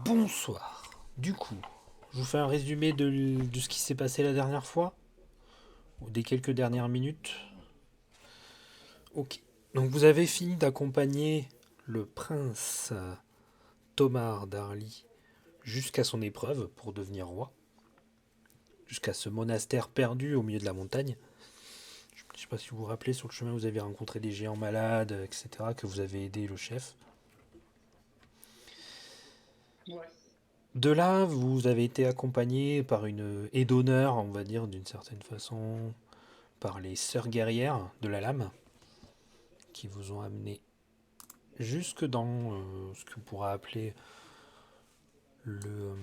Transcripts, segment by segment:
Bonsoir. Du coup, je vous fais un résumé de ce qui s'est passé la dernière fois, ou des quelques dernières minutes. Ok. Donc vous avez fini d'accompagner le prince Tomar d'Arly jusqu'à son épreuve pour devenir roi, jusqu'à ce monastère perdu au milieu de la montagne. Je ne sais pas si vous vous rappelez, sur le chemin vous avez rencontré des géants malades, etc., que vous avez aidé le chef. Ouais. De là, vous avez été accompagné par une aide d'honneur, on va dire, d'une certaine façon, par les sœurs guerrières de la lame, qui vous ont amené jusque dans ce qu'on pourra appeler le...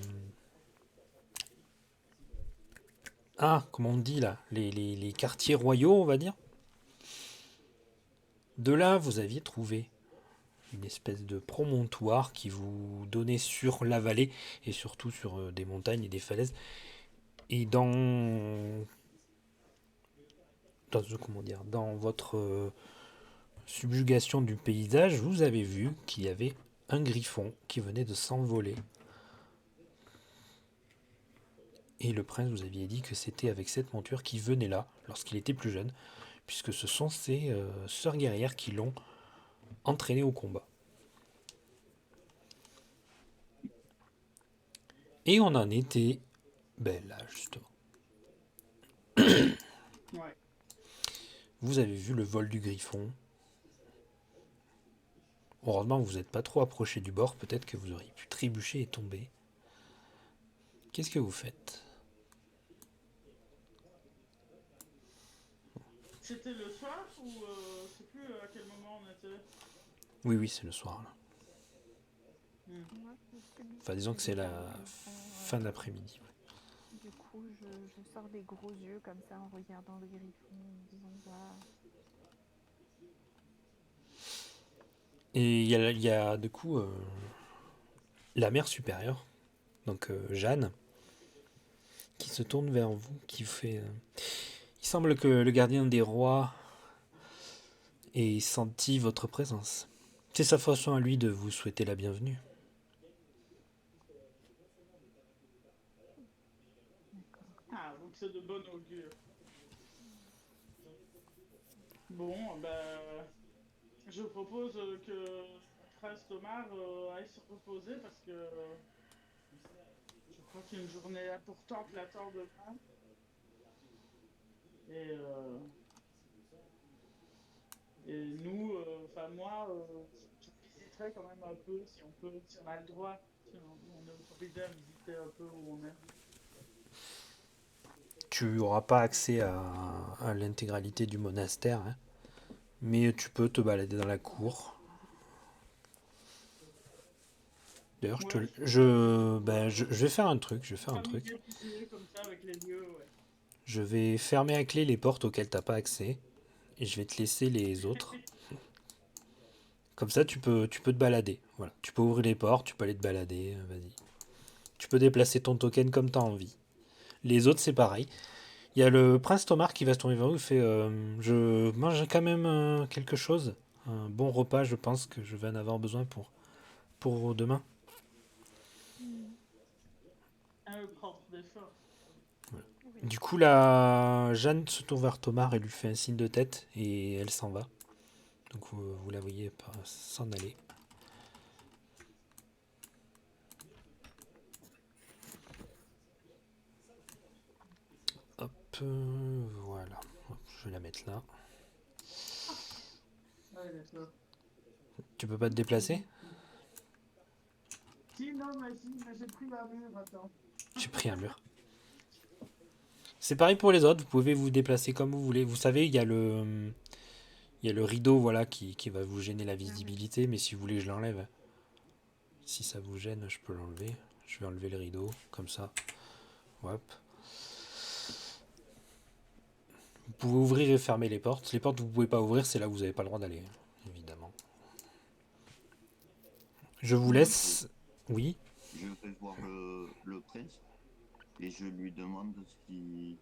comment on dit là les quartiers royaux, on va dire. De là, vous aviez trouvé une espèce de promontoire qui vous donnait sur la vallée et surtout sur des montagnes et des falaises. Et comment dire, dans votre subjugation du paysage, vous avez vu qu'il y avait un griffon qui venait de s'envoler. Et le prince vous aviez dit que c'était avec cette monture qu'il venait là, lorsqu'il était plus jeune, puisque ce sont ces sœurs guerrières qui l'ont entraîné au combat. Et on en était là, justement. Ouais. Vous avez vu le vol du griffon. Heureusement, vous n'êtes pas trop approché du bord, peut-être que vous auriez pu trébucher et tomber. Qu'est-ce que vous faites? C'était le soir ou je sais plus à quel moment on était. Oui, oui, c'est le soir, là. Hmm. Moi, je sais bien Enfin, que disons j'ai que c'est vu la un griffon. fin de l'après-midi. Du coup, je sors des gros yeux comme ça en regardant le griffon, en disant waouh. Et il y a du coup la mère supérieure, donc Jeanne, qui se tourne vers vous, qui vous fait... Il semble que le gardien des rois ait senti votre présence. C'est sa façon à lui de vous souhaiter la bienvenue. D'accord. Ah, donc c'est de bon augure. Bon, ben, je propose que Prince Thomas aille se reposer parce que je crois qu'une journée importante l'attend demain. Et, euh, et nous, enfin moi, je visiterai quand même un peu si on peut, si on a le droit, si on est autorisé à visiter un peu où on est. Tu n'auras pas accès à l'intégralité du monastère, hein, mais tu peux te balader dans la cour. D'ailleurs, Ouais, je ferai un petit tour je vais faire un truc. Je vais faire un truc. familier comme ça avec les lieux, ouais. Je vais fermer à clé les portes auxquelles t'as pas accès et je vais te laisser les autres. Comme ça, tu peux te balader. Voilà. Tu peux ouvrir les portes, tu peux aller te balader. Vas-y. Tu peux déplacer ton token comme tu as envie. Les autres, c'est pareil. Il y a le prince Tomar qui va se tourner vers vous et fait je mange quand même quelque chose. Un bon repas, je pense que je vais en avoir besoin pour demain. Hmm. Un propre d'effort. Oui. Du coup, la Jeanne se tourne vers Tomar et lui fait un signe de tête et elle s'en va. Donc vous la voyez s'en aller. Hop, voilà. Hop, je vais la mettre là. Ouais, d'accord. Tu peux pas te déplacer? Si, non, mais si, mais j'ai pris la mur, attends. J'ai pris un mur. C'est pareil pour les autres, vous pouvez vous déplacer comme vous voulez. Vous savez, il y a le rideau voilà, qui va vous gêner la Mhm. visibilité, mais si vous voulez, je l'enlève. Si ça vous gêne, je peux l'enlever. Je vais enlever le rideau, comme ça. Hop. Vous pouvez ouvrir et fermer les portes. Les portes que vous pouvez pas ouvrir, c'est là où vous n'avez pas le droit d'aller, évidemment. Je vous Du coup, laisse. Oui. je vais voir le prince et je lui demande s'il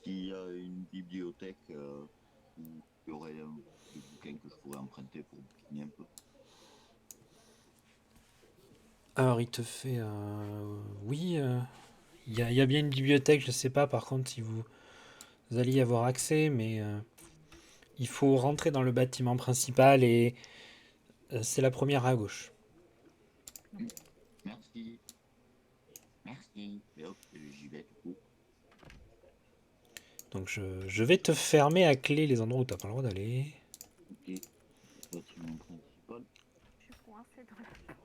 y a une bibliothèque où il y aurait des bouquins que je pourrais emprunter pour bouquiner un peu. Alors, il te fait... oui, il y a bien une bibliothèque, je sais pas par contre si vous allez y avoir accès, mais il faut rentrer dans le bâtiment principal et c'est la première à gauche. Merci. Merci. Et hop, j'y vais du coup. Donc je vais te fermer à clé les endroits où t'as pas le droit d'aller. Ok. Bâtiment principal. Je suis coincée dans la porte.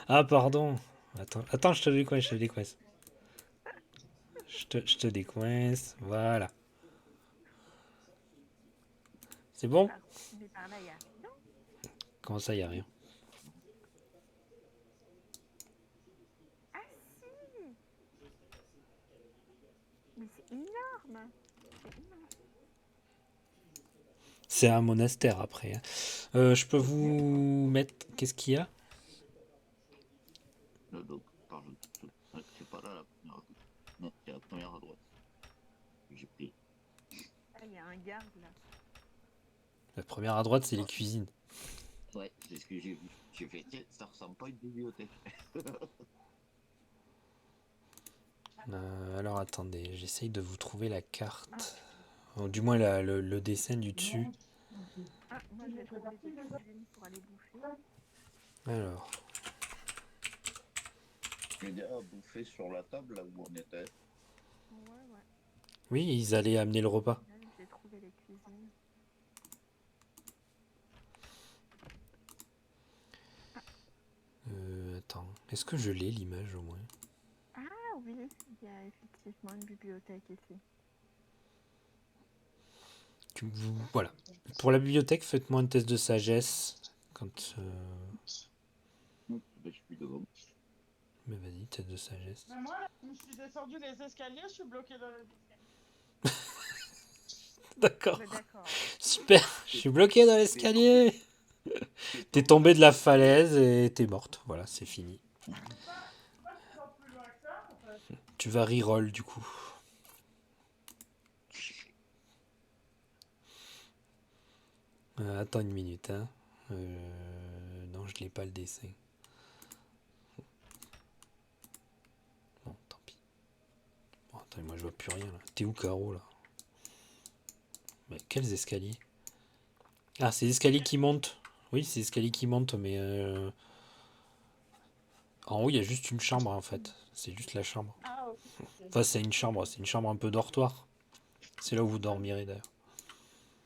Ah, pardon. Attends, je te décoince, je te décoince. Je te décoince, voilà. C'est bon? Mais par là, il y a rien. Comment ça, y a rien? Ah si! Mais c'est énorme! C'est énorme. C'est un monastère après, hein. Je peux vous mettre... Qu'est-ce qu'il y a? Là, donc, pardon. C'est pas là la première. Non, c'est la première à droite. J'ai pris. Ah, il y a un garde là. La première à droite, c'est les cuisines. Ouais, c'est ce que j'ai vu. J'ai fait, tiens, ça ressemble pas à une bibliothèque. Alors attendez, j'essaye de vous trouver la carte. Ou du moins le dessin du dessus. Ah, moi j'ai trouvé des cuisines pour aller bouffer. Alors, J'ai déjà bouffé sur la table là où on était. Ouais. oui, ils allaient amener le repas. Là, j'ai trouvé les cuisines. Attends, est-ce que je l'ai l'image au moins? Ah oui, il y a effectivement une bibliothèque ici. Voilà. Pour la bibliothèque, faites-moi un test de sagesse. Quand. Ben, je suis devant. Mais vas-y, test de sagesse. Mais moi, là, je suis descendu les escaliers, je suis bloqué dans les escaliers. D'accord. Mais d'accord. Super, je suis bloqué dans l'escalier. T'es tombé de la falaise et t'es morte. Voilà, c'est fini. Je peux pas que tu vas plus loin que ça, en fait. Tu vas reroll du coup. Attends une minute, hein. Non, je l'ai pas le dessin. Bon, tant pis. Bon, attends, moi je vois plus rien là. T'es où, Caro là? Mais quels escaliers? Ah, c'est les escaliers qui montent. Oui, c'est les escaliers qui montent, mais en haut il y a juste une chambre en fait. C'est juste la chambre. Ah, ok. Enfin, c'est une chambre un peu dortoir. C'est là où vous dormirez d'ailleurs.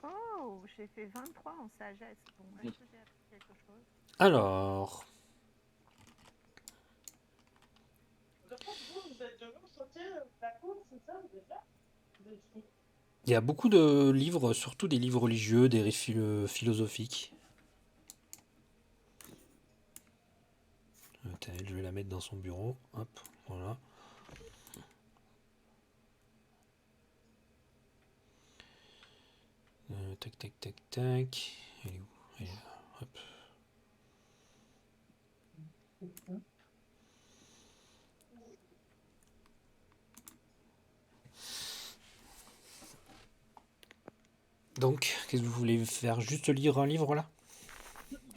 Oh, j'ai fait 23 en sagesse. Bon, est-ce que j'ai appris quelque chose? Alors, Donc, vous êtes de l'autre côté de la cour, c'est ça, vous êtes là? Vous êtes où? il y a beaucoup de livres, surtout des livres religieux, des philosophiques. Attends, je vais la mettre dans son bureau. Hop, voilà. Tac, tac, tac, tac. Elle est où? Elle est là. Hop. Donc, qu'est-ce que vous voulez faire? Juste lire un livre là?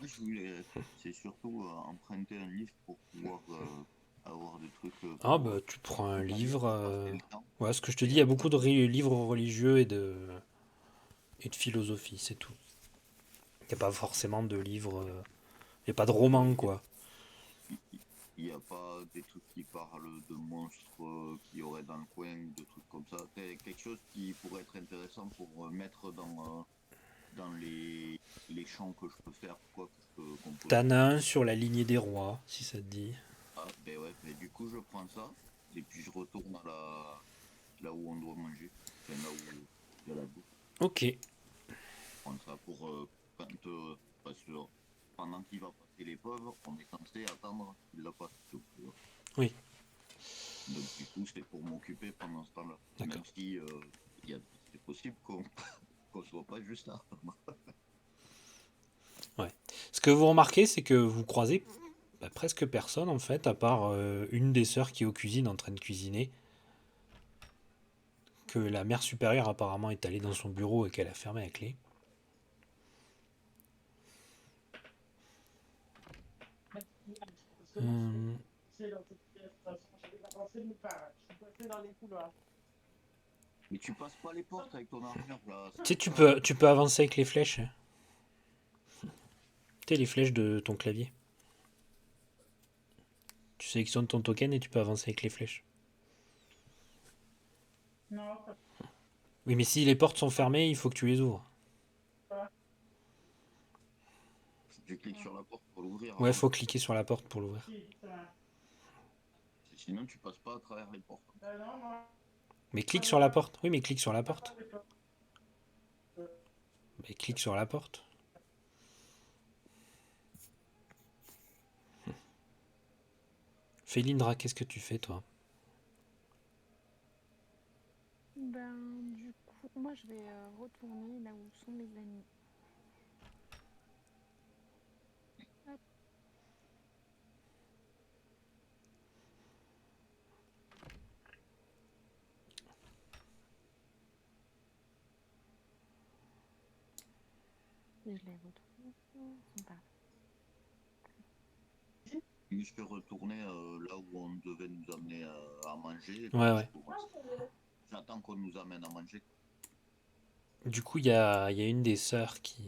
Je voulais, c'est surtout emprunter un livre pour pouvoir avoir des trucs Ah pour bah tu prends un lire, livre. pour passer le temps. Ouais, ce que je te dis, Et il y a après, beaucoup de livres religieux et de philosophie, c'est tout. Il n'y a pas forcément de livres. Il n'y a pas de romans quoi. il n'y a pas des trucs qui parlent de monstres qu'il y aurait dans le coin, de trucs comme ça. C'est quelque chose qui pourrait être intéressant pour mettre dans les champs que je peux faire, quoi, que je peux composer. T'en as un sur la lignée des rois, si ça te dit. Ah, ben ouais, mais du coup, je prends ça, et puis je retourne là où on doit manger, enfin là où il y a la bouffe. Ok. Je prends ça pour quand, parce que pendant qu'il va passer les pauvres, on est censé attendre qu'il la passe. Oui. Donc du coup, c'est pour m'occuper pendant ce temps-là. D'accord. Même si c'est possible qu'on soit pas juste là. Ouais. Ce que vous remarquez, c'est que vous croisez presque personne en fait, à part une des sœurs qui est aux cuisines en train de cuisiner. Que la mère supérieure apparemment est allée dans son bureau et qu'elle a fermé la clé. justement, Euh, c'est dans cette pièce. De toute façon, j'avais pas pensé nulle part. Hein. Je suis passé dans les couloirs. Mais tu passes pas les portes avec ton armure là. Tu sais, C'est ça. tu peux avancer avec les flèches. Hein. Tu sais, les flèches de ton clavier. Tu sélectionnes ton token et tu peux avancer avec les flèches. Non, ça Oui, mais si les portes sont fermées, il faut que tu les ouvres. pas. Tu cliques sur la porte pour l'ouvrir Ouais, avant. faut cliquer sur la porte pour l'ouvrir. Si, ça va. Sinon, tu passes pas à travers les portes. Non, non, Mais pas clique de sur la pas. porte. Oui, mais clique sur la Pas porte. de pas. Euh, Mais clique sur la porte. Félindra, qu'est-ce que tu fais, toi? Ben, du coup, moi je vais retourner là où sont mes amis. Hop. Et je les retrouve. Ils sont pas là. Juste retourner là où on devait nous amener à manger. Ouais, ouais. J'attends qu'on nous amène à manger. Du coup, il y a une des sœurs qui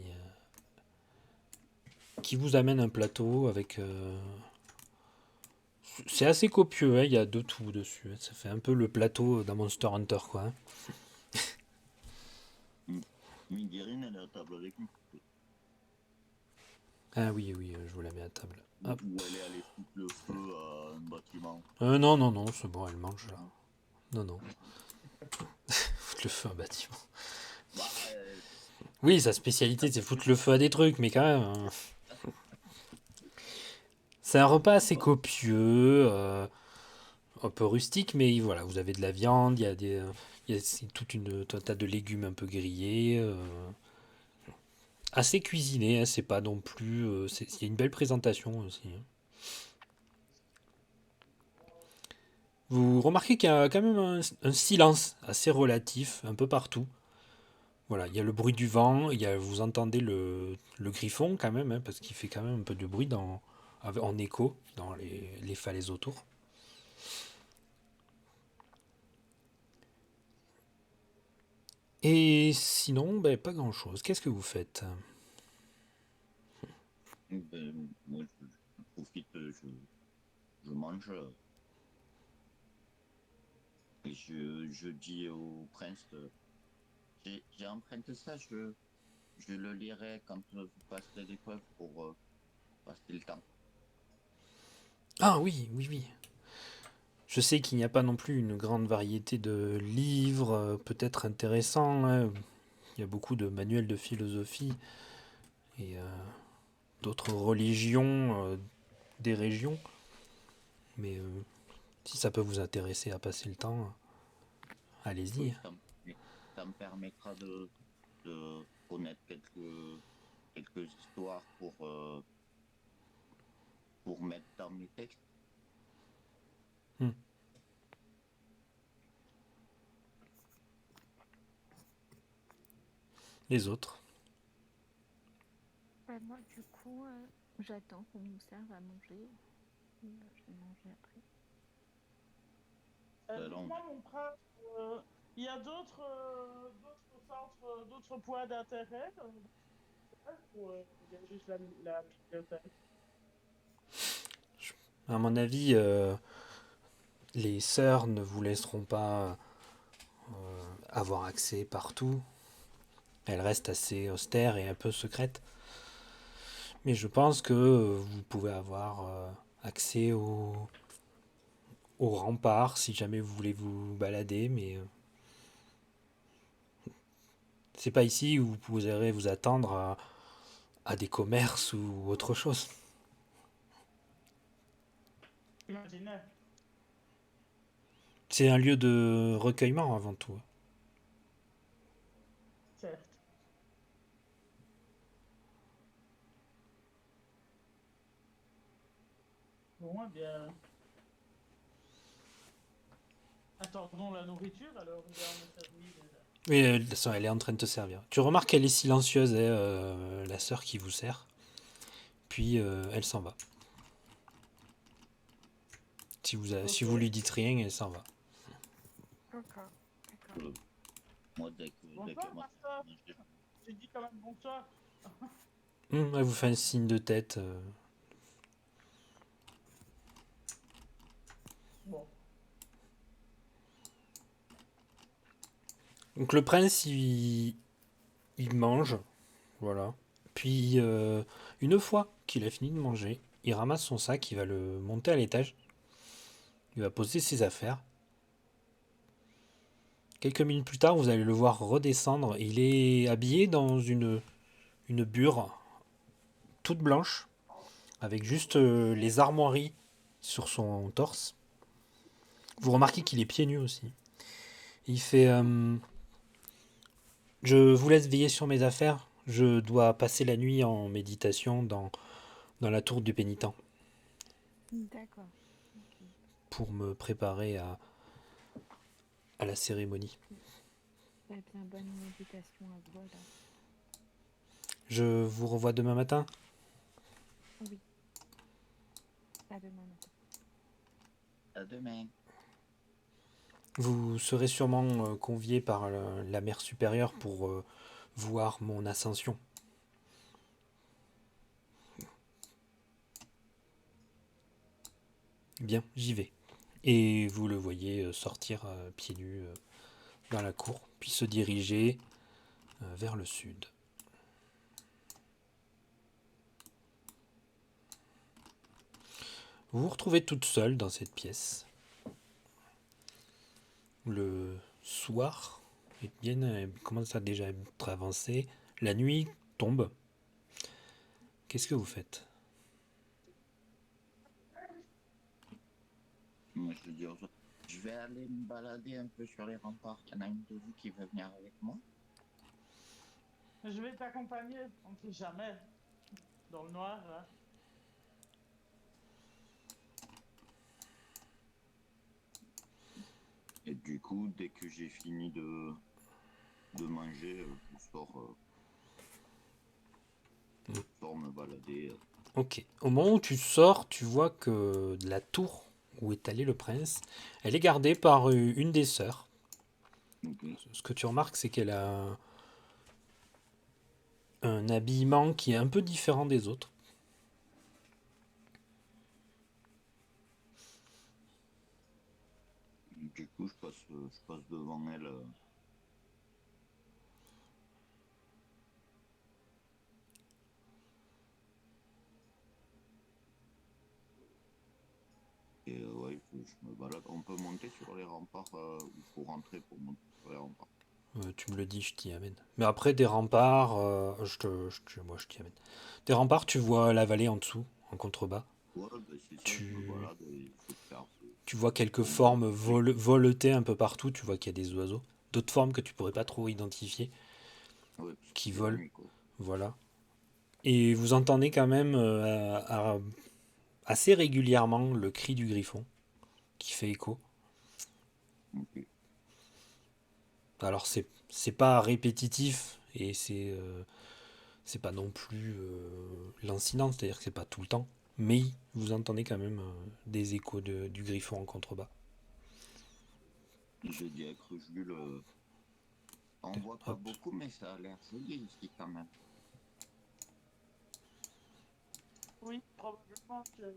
vous amène un plateau avec. C'est assez copieux, hein, il y a de tout dessus. Hein. Ça fait un peu le plateau d'un Monster Hunter, quoi. Hein. Mindirine, elle est à table avec nous. Ah oui, oui, je vous la mets à table. Hop. Ou elle est allée foutre le feu à un bâtiment. Non, non, non, c'est bon, elle mange là. Non, non. Foutre le feu à un bâtiment. Bah, Oui, sa spécialité, c'est foutre le feu à des trucs, mais quand même. C'est un repas assez copieux, un peu rustique, mais voilà, vous avez de la viande, c'est toute un tas de légumes un peu grillés, assez cuisiné, hein, c'est pas non plus, il y a une belle présentation aussi. Hein. Vous remarquez qu'il y a quand même un silence assez relatif, un peu partout. Voilà, il y a le bruit du vent, vous entendez le griffon quand même, hein, parce qu'il fait quand même un peu de bruit en écho dans les falaises autour. Et sinon, ben, pas grand-chose. Qu'est-ce que vous faites? moi, je profite, je mange. Et je dis au prince, j'ai emprunté ça, je le lirai quand vous passerez l'épreuve pour passer le temps. Ah oui, oui, oui. Je sais qu'il n'y a pas non plus une grande variété de livres, peut-être intéressants. Hein. Il y a beaucoup de manuels de philosophie et d'autres religions des régions. Mais si ça peut vous intéresser à passer le temps, allez-y. Oui, ça me permettra de connaître quelques histoires pour mettre dans mes textes. Hmm. Les autres. Ben, moi, du coup, j'attends qu'on nous serve à manger. Et, je vais manger après. Dites-moi, mon prince, il y a d'autres centres, d'autres points d'intérêt ou il y a juste la bibliothèque? À mon avis, les sœurs ne vous laisseront pas avoir accès partout. Elles restent assez austères et un peu secrètes. Mais je pense que vous pouvez avoir accès au rempart si jamais vous voulez vous balader, mais c'est pas ici où vous pourrez vous attendre à des commerces ou autre chose. Imaginez. C'est un lieu de recueillement avant tout. Certes. Bon, eh bien. Attendons la nourriture, alors il va me servir déjà. Oui, elle est en train de te servir. Tu remarques qu'elle est silencieuse, hein, la sœur qui vous sert. Puis elle s'en va. Si vous lui dites rien, elle s'en va. D'accord. D'accord. Moi, dès que Bonsoir, moi, master. J'ai dit quand même bonsoir. Elle vous fait un signe de tête. Bon. Donc le prince, il mange, voilà. Puis une fois qu'il a fini de manger, il ramasse son sac, il va le monter à l'étage. Il va poser ses affaires. Quelques minutes plus tard, vous allez le voir redescendre. Il est habillé dans une bure toute blanche, avec juste les armoiries sur son torse. Vous remarquez qu'il est pieds nus aussi. Il fait Je vous laisse veiller sur mes affaires. Je dois passer la nuit en méditation dans la tour du pénitent D'accord. Ok. pour me préparer à la cérémonie. Eh bien, bonne méditation à vous alors. Je vous revois demain matin. Oui, à demain matin. à demain. Vous serez sûrement convié par la mère supérieure pour voir mon ascension. Bien, j'y vais. Et vous le voyez sortir pieds nus dans la cour, puis se diriger vers le sud. Vous vous retrouvez toute seule dans cette pièce. Le soir commence à déjà être avancé. La nuit tombe. Qu'est-ce que vous faites? Moi, je dis aux autres, je vais aller me balader un peu sur les remparts. Il y en a une de vous qui veut venir avec moi. Je vais t'accompagner, on ne sait jamais. Dans le noir, hein. Et du coup, dès que j'ai fini de manger, je sors me balader. Ok. Au moment où tu sors, tu vois que la tour où est allé le prince, elle est gardée par une des sœurs. Ok. Ce que tu remarques, c'est qu'elle a un habillement qui est un peu différent des autres. Du coup, je passe devant elle. Et ouais, je me balade. On peut monter sur les remparts ou il faut rentrer pour monter sur les remparts. Tu me le dis, je t'y amène. Mais après, des remparts, moi, je t'y amène. Des remparts, tu vois la vallée en dessous, en contrebas. Ouais, ben c'est ça, je me Tu, balade et je faire. tu vois quelques Pour moi, formes voletées un peu partout. Tu vois qu'il y a des oiseaux. D'autres formes que tu pourrais pas trop identifier, ouais, parce que qui c'est la volent. nuit, quoi. Voilà. Et vous entendez quand même assez régulièrement le cri du griffon qui fait écho. Ok. Alors c'est pas répétitif et c'est pas non plus lancinant, c'est-à-dire que c'est pas tout le temps, mais vous entendez quand même des échos du griffon en contrebas. Je dis à Crucheville, on voit pas Hop. beaucoup, mais ça a l'air joli ici quand même. Oui, probablement que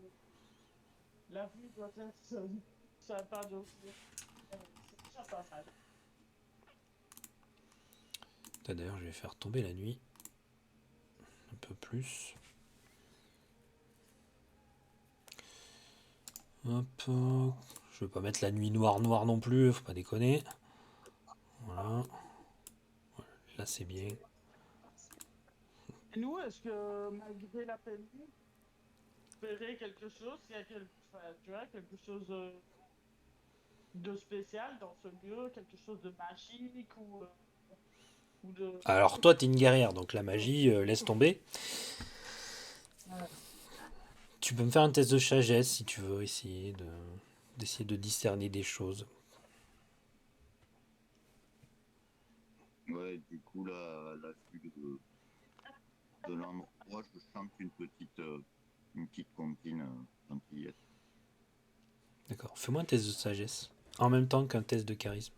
la vue doit être sympa aussi. C'est déjà pas mal. D'ailleurs, je vais faire tomber la nuit un peu plus. Hop. Je vais pas mettre la nuit noire noire non plus, faut pas déconner. Voilà. Là c'est bien. Et nous, est-ce que malgré la pénurie, vous verrez quelque chose, il y a enfin, tu vois, quelque chose de spécial dans ce lieu, quelque chose de magique ou de... Alors toi t'es une guerrière, donc la magie, laisse tomber. Ouais. Tu peux me faire un test de sagesse si tu veux d'essayer de discerner des choses. Ouais, du coup, la vue de l'endroit, je chante une petite comptine gentillette. D'accord. Fais-moi un test de sagesse. En même temps qu'un test de charisme.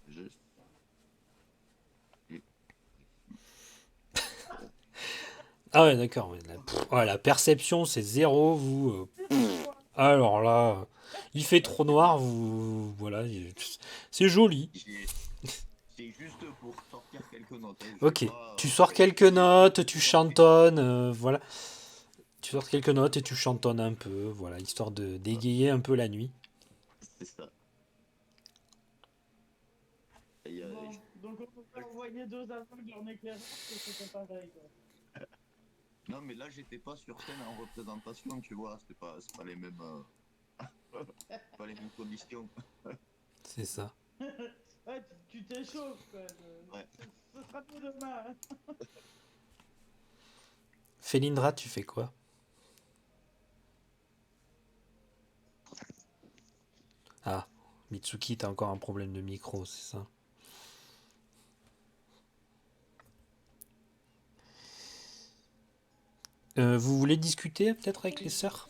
Juste. Et- Ah ouais, d'accord. Ouais, ouais, la perception, c'est zéro. Alors là, il fait trop noir. Voilà. C'est joli. C'est juste pour sortir quelques notes. Hein. Je vais Ok. pas Tu sors quelques essayer notes, de tu voir quelque chose. chantonnes. Voilà. Tu sors quelques notes et tu chantonnes un peu. Voilà. Histoire de d'égayer un peu la nuit. C'est ça. Et, Bon, donc on peut pas envoyer deux aveugles en éclairance, et c'était pareil, quoi. non, mais là, j'étais pas sur scène en représentation, tu vois. C'est pas les mêmes, pas les mêmes conditions. C'est ça. Ouais, tu t'échauffes, quoi. Ouais. Ce sera mieux demain, hein. Felindra, tu fais quoi? Ah, Mitsuki, t'as encore un problème de micro, c'est ça? Vous voulez discuter peut-être avec les sœurs?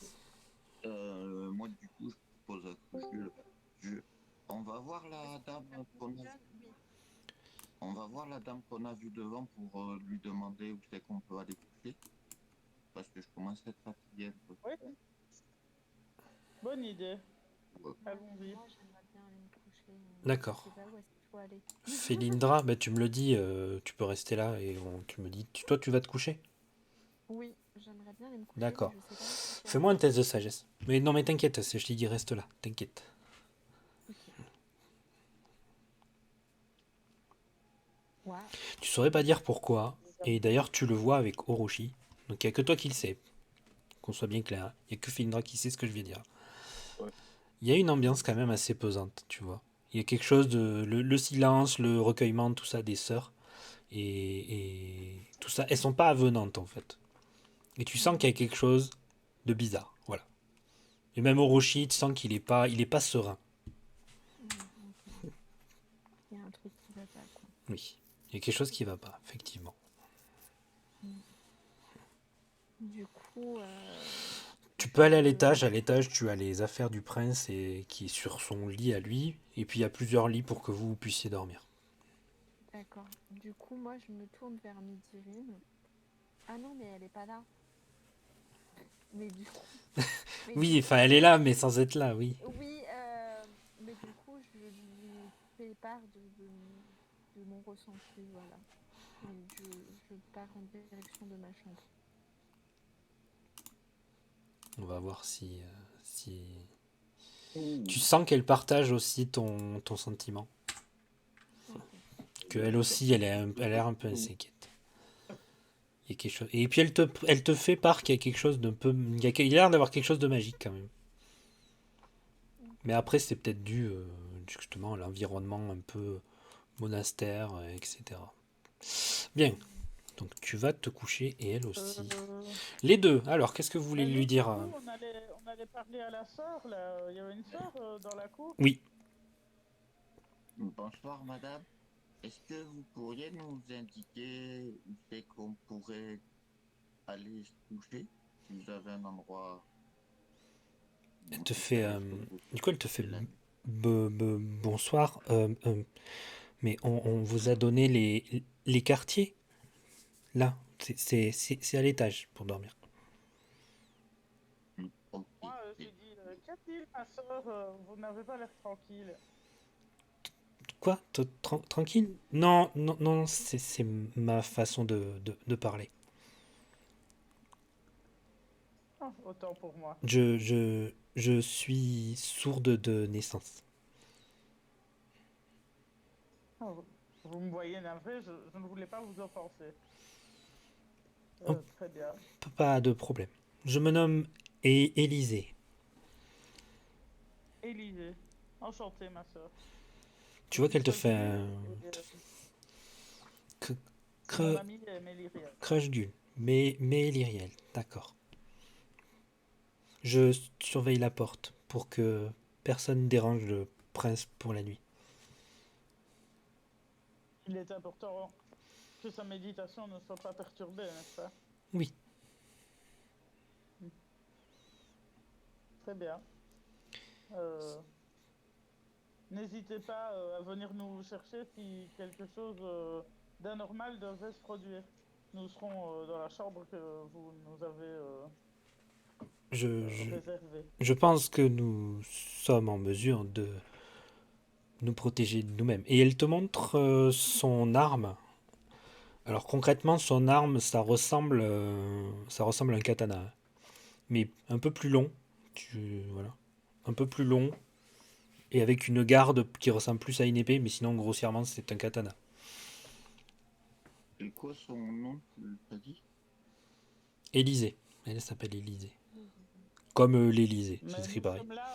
Moi, du coup, je propose à Jules, je- on va voir la dame qu'on a, Oui. on va voir la dame qu'on a vue devant pour lui demander où c'est qu'on peut aller coucher, parce que je commence à être fatigué un peu. Oui, bonne idée. Ouais. Allons-y. Moi, j'aimerais bien aller me coucher. Je D'accord. sais pas où est-ce qu'il faut aller. Felindra, bah, tu me le dis, tu peux rester là et tu me dis, toi tu vas te coucher? Oui, j'aimerais bien aller me coucher, mais D'accord. je sais pas où est-ce qu'il faut Fais-moi aller. un test de sagesse. Mais non, mais t'inquiète, je t'ai dit reste là, t'inquiète. Ok. Waouh. Tu saurais pas dire pourquoi, et d'ailleurs tu le vois avec Orochi, donc il n'y a que toi qui le sais, qu'on soit bien clair, il n'y a que Felindra qui sait ce que je vais dire. Ouais. Il y a une ambiance quand même assez pesante, tu vois. Il y a quelque chose le silence, le recueillement, tout ça des sœurs, et tout ça, elles sont pas avenantes en fait. Et tu sens qu'il y a quelque chose de bizarre, voilà. Et même Orochi, tu sens il est pas serein. Ok. Il y a un truc qui va pas, quoi. Oui, il y a quelque chose qui va pas, effectivement. Mm. Du coup, Tu peux aller je... à l'étage tu as les affaires du prince et qui est sur son lit à lui, et puis il y a plusieurs lits pour que vous puissiez dormir. D'accord. Du coup, moi, je me tourne vers Midirine. Ah non, mais elle est pas là. Mais du coup, mais du Oui, coup, enfin elle est là, mais sans être là, oui. oui, mais du coup, je lui fais part de mon ressenti, voilà. Et je pars en direction de ma chambre. On va voir si... Ouh. Tu sens qu'elle partage aussi ton sentiment. Ok. Qu'elle aussi, elle a l'air un peu inquiète. Il y a quelque chose... Et puis elle te fait part qu'il y a quelque chose d'un peu... Il y a l'air d'avoir quelque chose de magique quand même. Mais Ok. après, c'est peut-être dû justement à l'environnement un peu monastère, etc. Bien, donc tu vas te coucher et elle aussi. Euh, Les deux, alors qu'est-ce que vous voulez nous, lui du dire? coup, on allait parler à la sœur, là. Il y avait une sœur dans la cour. Oui, Bonsoir, madame. Est-ce que vous pourriez nous indiquer où c'est qu'on pourrait aller se coucher? Si vous avez un endroit elle où te on fait... pourrait rester pour du coup, elle te fait... passer la nuit. bonsoir, mais on vous a donné les quartiers? Là, c'est à l'étage pour dormir. Ok, Moi, j'ai dit, qu'y a-t-il, ma sœur? Vous n'avez pas l'air tranquille. Quoi? Tranquille? Non, non, non, c'est ma façon de parler. Ah, autant pour moi. Je suis sourde de naissance. Ah, vous me voyez navré, je ne voulais pas vous offenser. Oh, Très bien. pas de problème. Je me nomme Élisée. Élisée. Enchantée, ma sœur. Tu Je vois suis qu'elle te fait Sogul un cr- et mon cre- ami est Méliriel. crush du. Mais Lyriel, d'accord. Je surveille la porte pour que personne dérange le prince pour la nuit. Il est important que sa méditation ne soit pas perturbée, n'est-ce pas? Oui, Hmm. très bien. Euh, N'hésitez pas à venir nous chercher si quelque chose d'anormal devait se produire. Nous serons dans la chambre que vous nous avez Je, je, réservée. je pense que nous sommes en mesure de nous protéger de nous-mêmes. Et elle te montre son arme. Alors concrètement, son arme, ça ressemble à un katana, hein. Mais un peu plus long. Voilà. Un peu plus long. Et avec une garde qui ressemble plus à une épée, mais sinon grossièrement c'est un katana. Et quoi son nom, t'as dit? Élysée. Elle s'appelle Élysée. Mhm. Comme l'Élysée, ça Mais s'écrit nous pareil. sommes là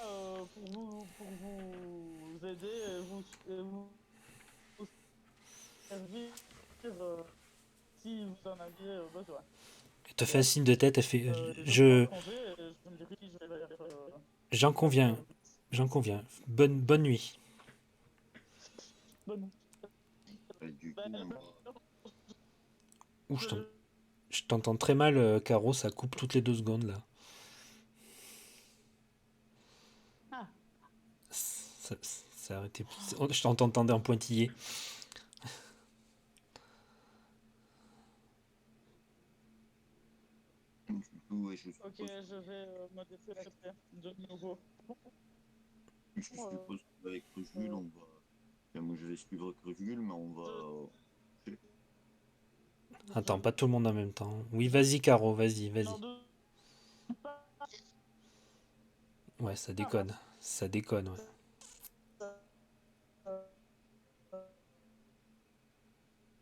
pour vous aider et vous servir si vous en aviez besoin. Elle te fait un signe de tête, elle fait Je prends je congé et je me dirige vers j'en la conviens, service. j'en conviens. Bonne nuit. Bonne. Et du coup, Ben, Ouh, je- je t'entends très mal, Caro, ça coupe toutes les 2 secondes là. Ah, Ça a arrêté. Je t'entendais en pointillé. du coup, ouais, ok, je vais me déplacer de nouveau. je suppose qu'avec Crujul, on va. Enfin, moi, je vais suivre Crujul, mais on va. Attends, pas tout le monde en même temps. Oui, vas-y, Caro, vas-y, N'en vas-y. doute pas. Ouais, ça déconne. Ça déconne, ouais.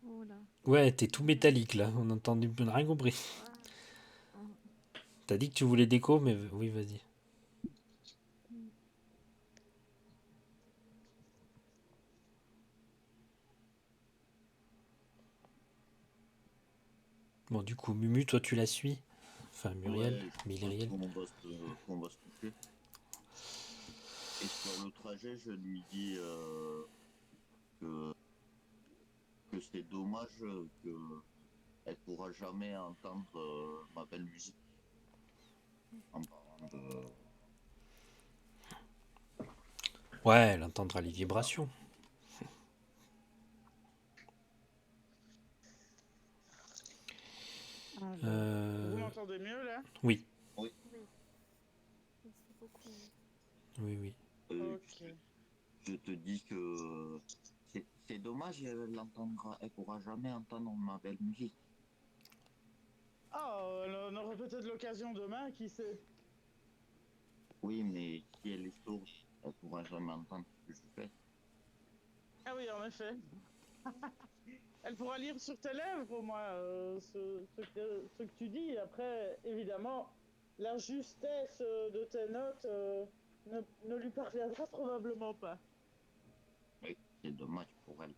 Oh là. Ouais, t'es tout métallique là. On a rien compris. Ah. T'as dit que tu voulais déco, mais oui, vas-y. Mm. Bon, du coup, Mumu, toi, tu la suis. Enfin, Muriel, Ouais, je pense Myriel. qu'on va se coucher. Et sur le trajet, je lui dis que, que c'est dommage qu'elle pourra jamais entendre ma belle musique en parlant de. Ouais, elle entendra les Voilà. vibrations. Alors, vous Euh... m'entendez mieux là? Oui, Oui, Oui, merci beaucoup. oui, oui. Ok. je te dis que c'est dommage, elle pourra jamais entendre ma belle musique. Oh, on aura peut-être l'occasion demain, qui sait? Oui, mais si elle est sourde, elle pourra jamais entendre ce que je fais. Ah oui, en effet. Elle pourra lire sur tes lèvres, au moins, ce que tu dis. Après, évidemment, la justesse de tes notes ne lui parviendra probablement pas. Oui, c'est dommage pour elle.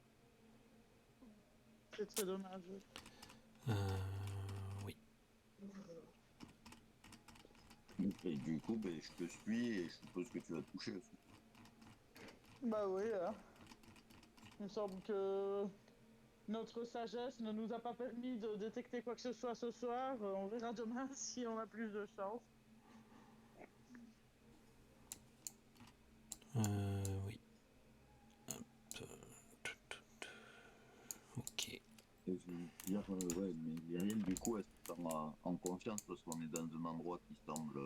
C'est très dommage. Euh... Oui. Et du coup, ben, je te suis et je suppose que tu vas te coucher aussi. Bah oui, hein. Il me semble que notre sagesse ne nous a pas permis de détecter quoi que ce soit ce soir. On verra demain si on a plus de chance. Oui. Ok. Et je veux dire, ouais, mais Myriel, du coup, elle se sent en confiance parce qu'on est dans un endroit qui semble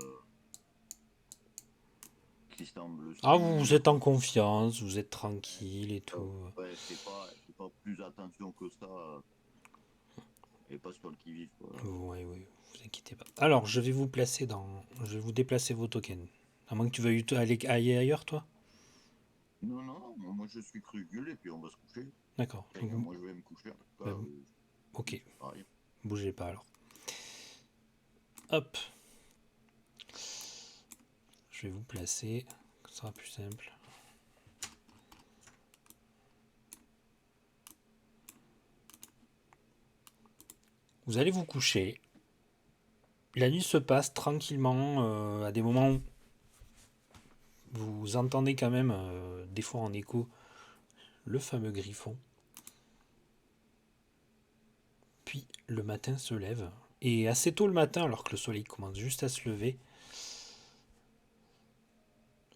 Ah, vous sûr. êtes en confiance, vous êtes tranquille et tout. Ouais, c'est pas plus attention que ça et pas sur le qui-vive, quoi. Oui, oui, vous inquiétez pas. Alors, je vais vous placer dans. Je vais vous déplacer vos tokens. À moins que tu veuilles aller ailleurs, toi. Non, non, non, moi je suis Crugul et puis on va se coucher. D'accord. Enfin, moi je vais me coucher en tout cas. Bah, ok, C'est pareil. bougez pas alors. Hop, je vais vous placer. Ce sera plus simple. Vous allez vous coucher. La nuit se passe tranquillement. À des moments, vous entendez quand même, des fois en écho, le fameux griffon. Puis le matin se lève. Et assez tôt le matin, alors que le soleil commence juste à se lever,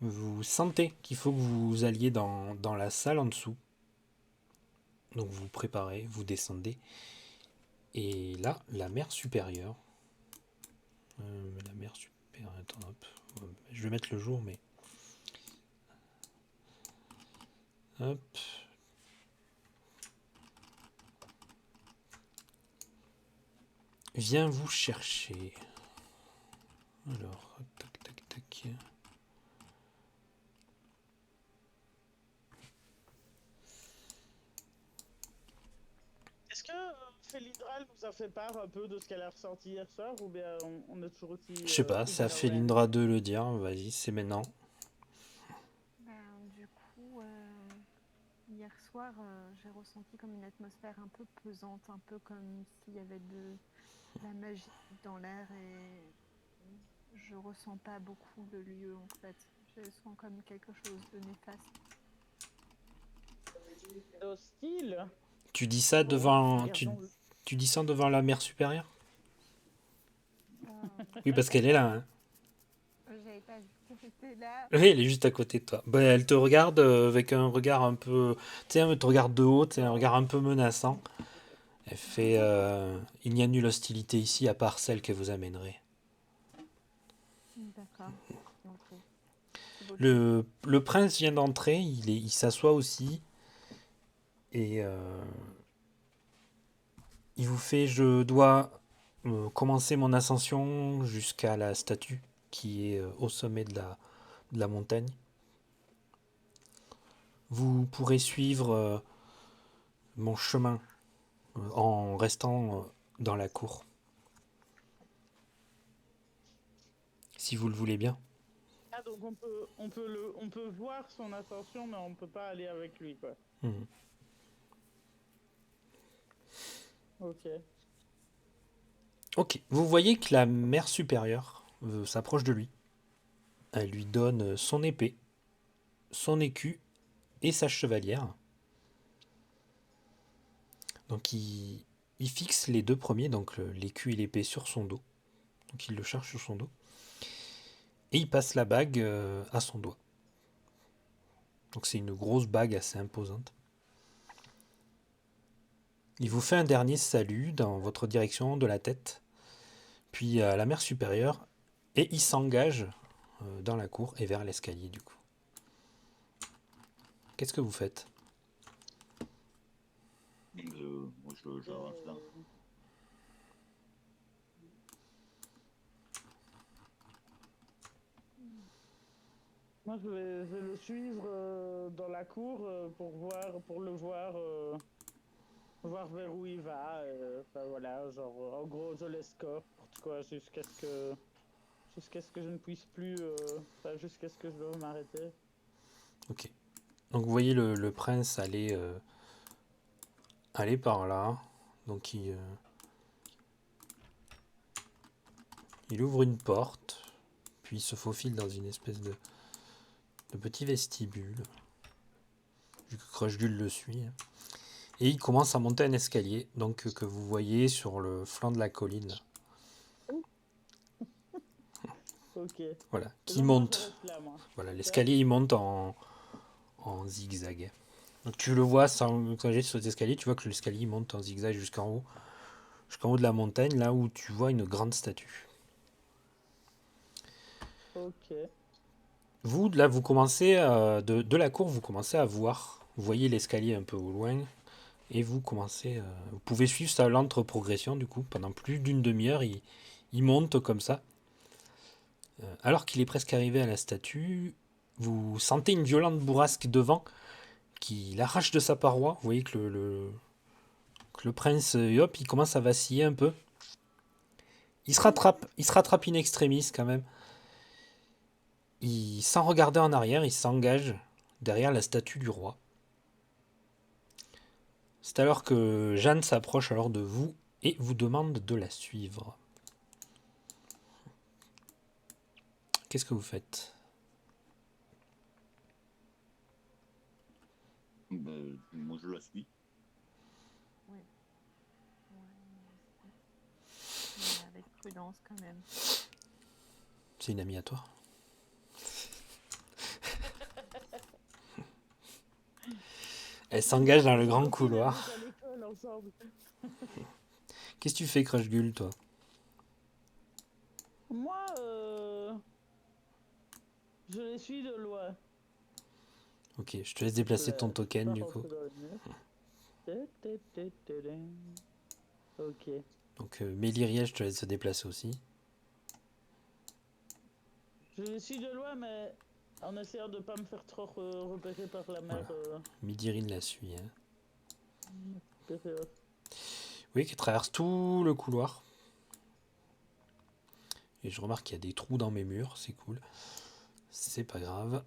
Vous sentez qu'il faut que vous alliez dans la salle en dessous. Donc vous vous préparez, vous descendez. Et là, la mère supérieure. La mère supérieure. Attends, hop. Je vais mettre le jour, mais. Hop. Viens vous chercher. Alors, tac, tac, tac. Est-ce que Félindra elle nous a fait part un peu de ce qu'elle a ressenti hier soir ou bien on est toujours aussi Je sais pas, ça ouvert à fait rien? l'Indra 2 le dire. Vas-y, c'est maintenant. Du coup, hier soir, j'ai ressenti comme une atmosphère un peu pesante, un peu comme s'il y avait de la magie dans l'air et je ressens pas beaucoup le lieu en fait. Je sens comme quelque chose de néfaste. Hostile? Tu dis ça Bon, devant. regardons. Tu dis ça devant la mère supérieure? Euh, Oui, parce qu'elle est là, hein. J'avais pas vu qu'elle était là. Oui, elle est juste à côté de toi. Ben, elle te regarde avec un regard un peu. Tu sais, elle te regarde de haut, c'est un regard un peu menaçant. Elle fait il n'y a nulle hostilité ici à part celle que vous amènerez. D'accord. Ok. C'est beau de savoir. Le prince vient d'entrer, il s'assoit aussi. Et il vous fait je dois commencer mon ascension jusqu'à la statue qui est au sommet de la montagne. Vous pourrez suivre mon chemin en restant dans la cour, si vous le voulez bien. Ah, donc on peut voir son ascension, mais on peut pas aller avec lui, quoi. Mhm. Ok. Ok, vous voyez que la mère supérieure s'approche de lui. Elle lui donne son épée, son écu et sa chevalière. Donc il fixe les deux premiers, donc l'écu et l'épée sur son dos. Donc il le charge sur son dos. Et il passe la bague à son doigt. Donc c'est une grosse bague assez imposante. Il vous fait un dernier salut dans votre direction de la tête, puis à la mère supérieure, et il s'engage dans la cour et vers l'escalier du coup. Qu'est-ce que vous faites? Moi, j'avance là. Moi, je vais le suivre dans la cour pour le voir, voir vers où il va. Enfin, voilà, genre, en gros, je l'escorte, quoi, jusqu'à ce que je ne puisse plus, enfin, jusqu'à ce que je doive m'arrêter. Ok. Donc vous voyez le prince aller par là. Donc il ouvre une porte, puis il se faufile dans une espèce de petit vestibule. Vu que Crushgul le suit. Et il commence à monter un escalier, donc que vous voyez sur le flanc de la colline. Ok. Et Voilà, qui donc, moi, je monte. reste là, moi. Voilà, C'est ça? l'escalier il monte en zigzag. Donc tu le vois sans aller sur cet escalier, tu vois que l'escalier il monte en zigzag jusqu'en haut de la montagne, là où tu vois une grande statue. Ok. Vous, là, vous commencez de la cour, vous commencez à voir. Vous voyez l'escalier un peu au loin, et vous commencez. Vous pouvez suivre sa lente progression, du coup, pendant plus d'une demi-heure, il monte comme ça. Alors qu'il est presque arrivé à la statue, vous sentez une violente bourrasque de vent qui l'arrache de sa paroi. Vous voyez que le prince, hop, il commence à vaciller un peu. Il se rattrape in extremis quand même. Sans regarder en arrière, il s'engage derrière la statue du roi. C'est alors que Jeanne s'approche alors de vous et vous demande de la suivre. Qu'est-ce que vous faites? Moi, je la suis. Oui. Ouais, mais avec prudence quand même. C'est une amie à toi? Elle s'engage dans le grand Quand ils couloir. allaient à l'école ensemble. Qu'est-ce que tu fais, Crush-Gull, toi? Moi, je les suis de loin. Ok, je te laisse déplacer ton Je peux token, pas du coup. rentrer dans le mur. Ok. Donc, Mélyria, je te laisse se déplacer aussi. Je les suis de loin, mais en essayant de pas me faire trop repérer par la mère. Midirine la suit, hein. Supérieure. Oui, qui traverse tout le couloir. Et je remarque qu'il y a des trous dans mes murs, c'est cool. C'est pas grave.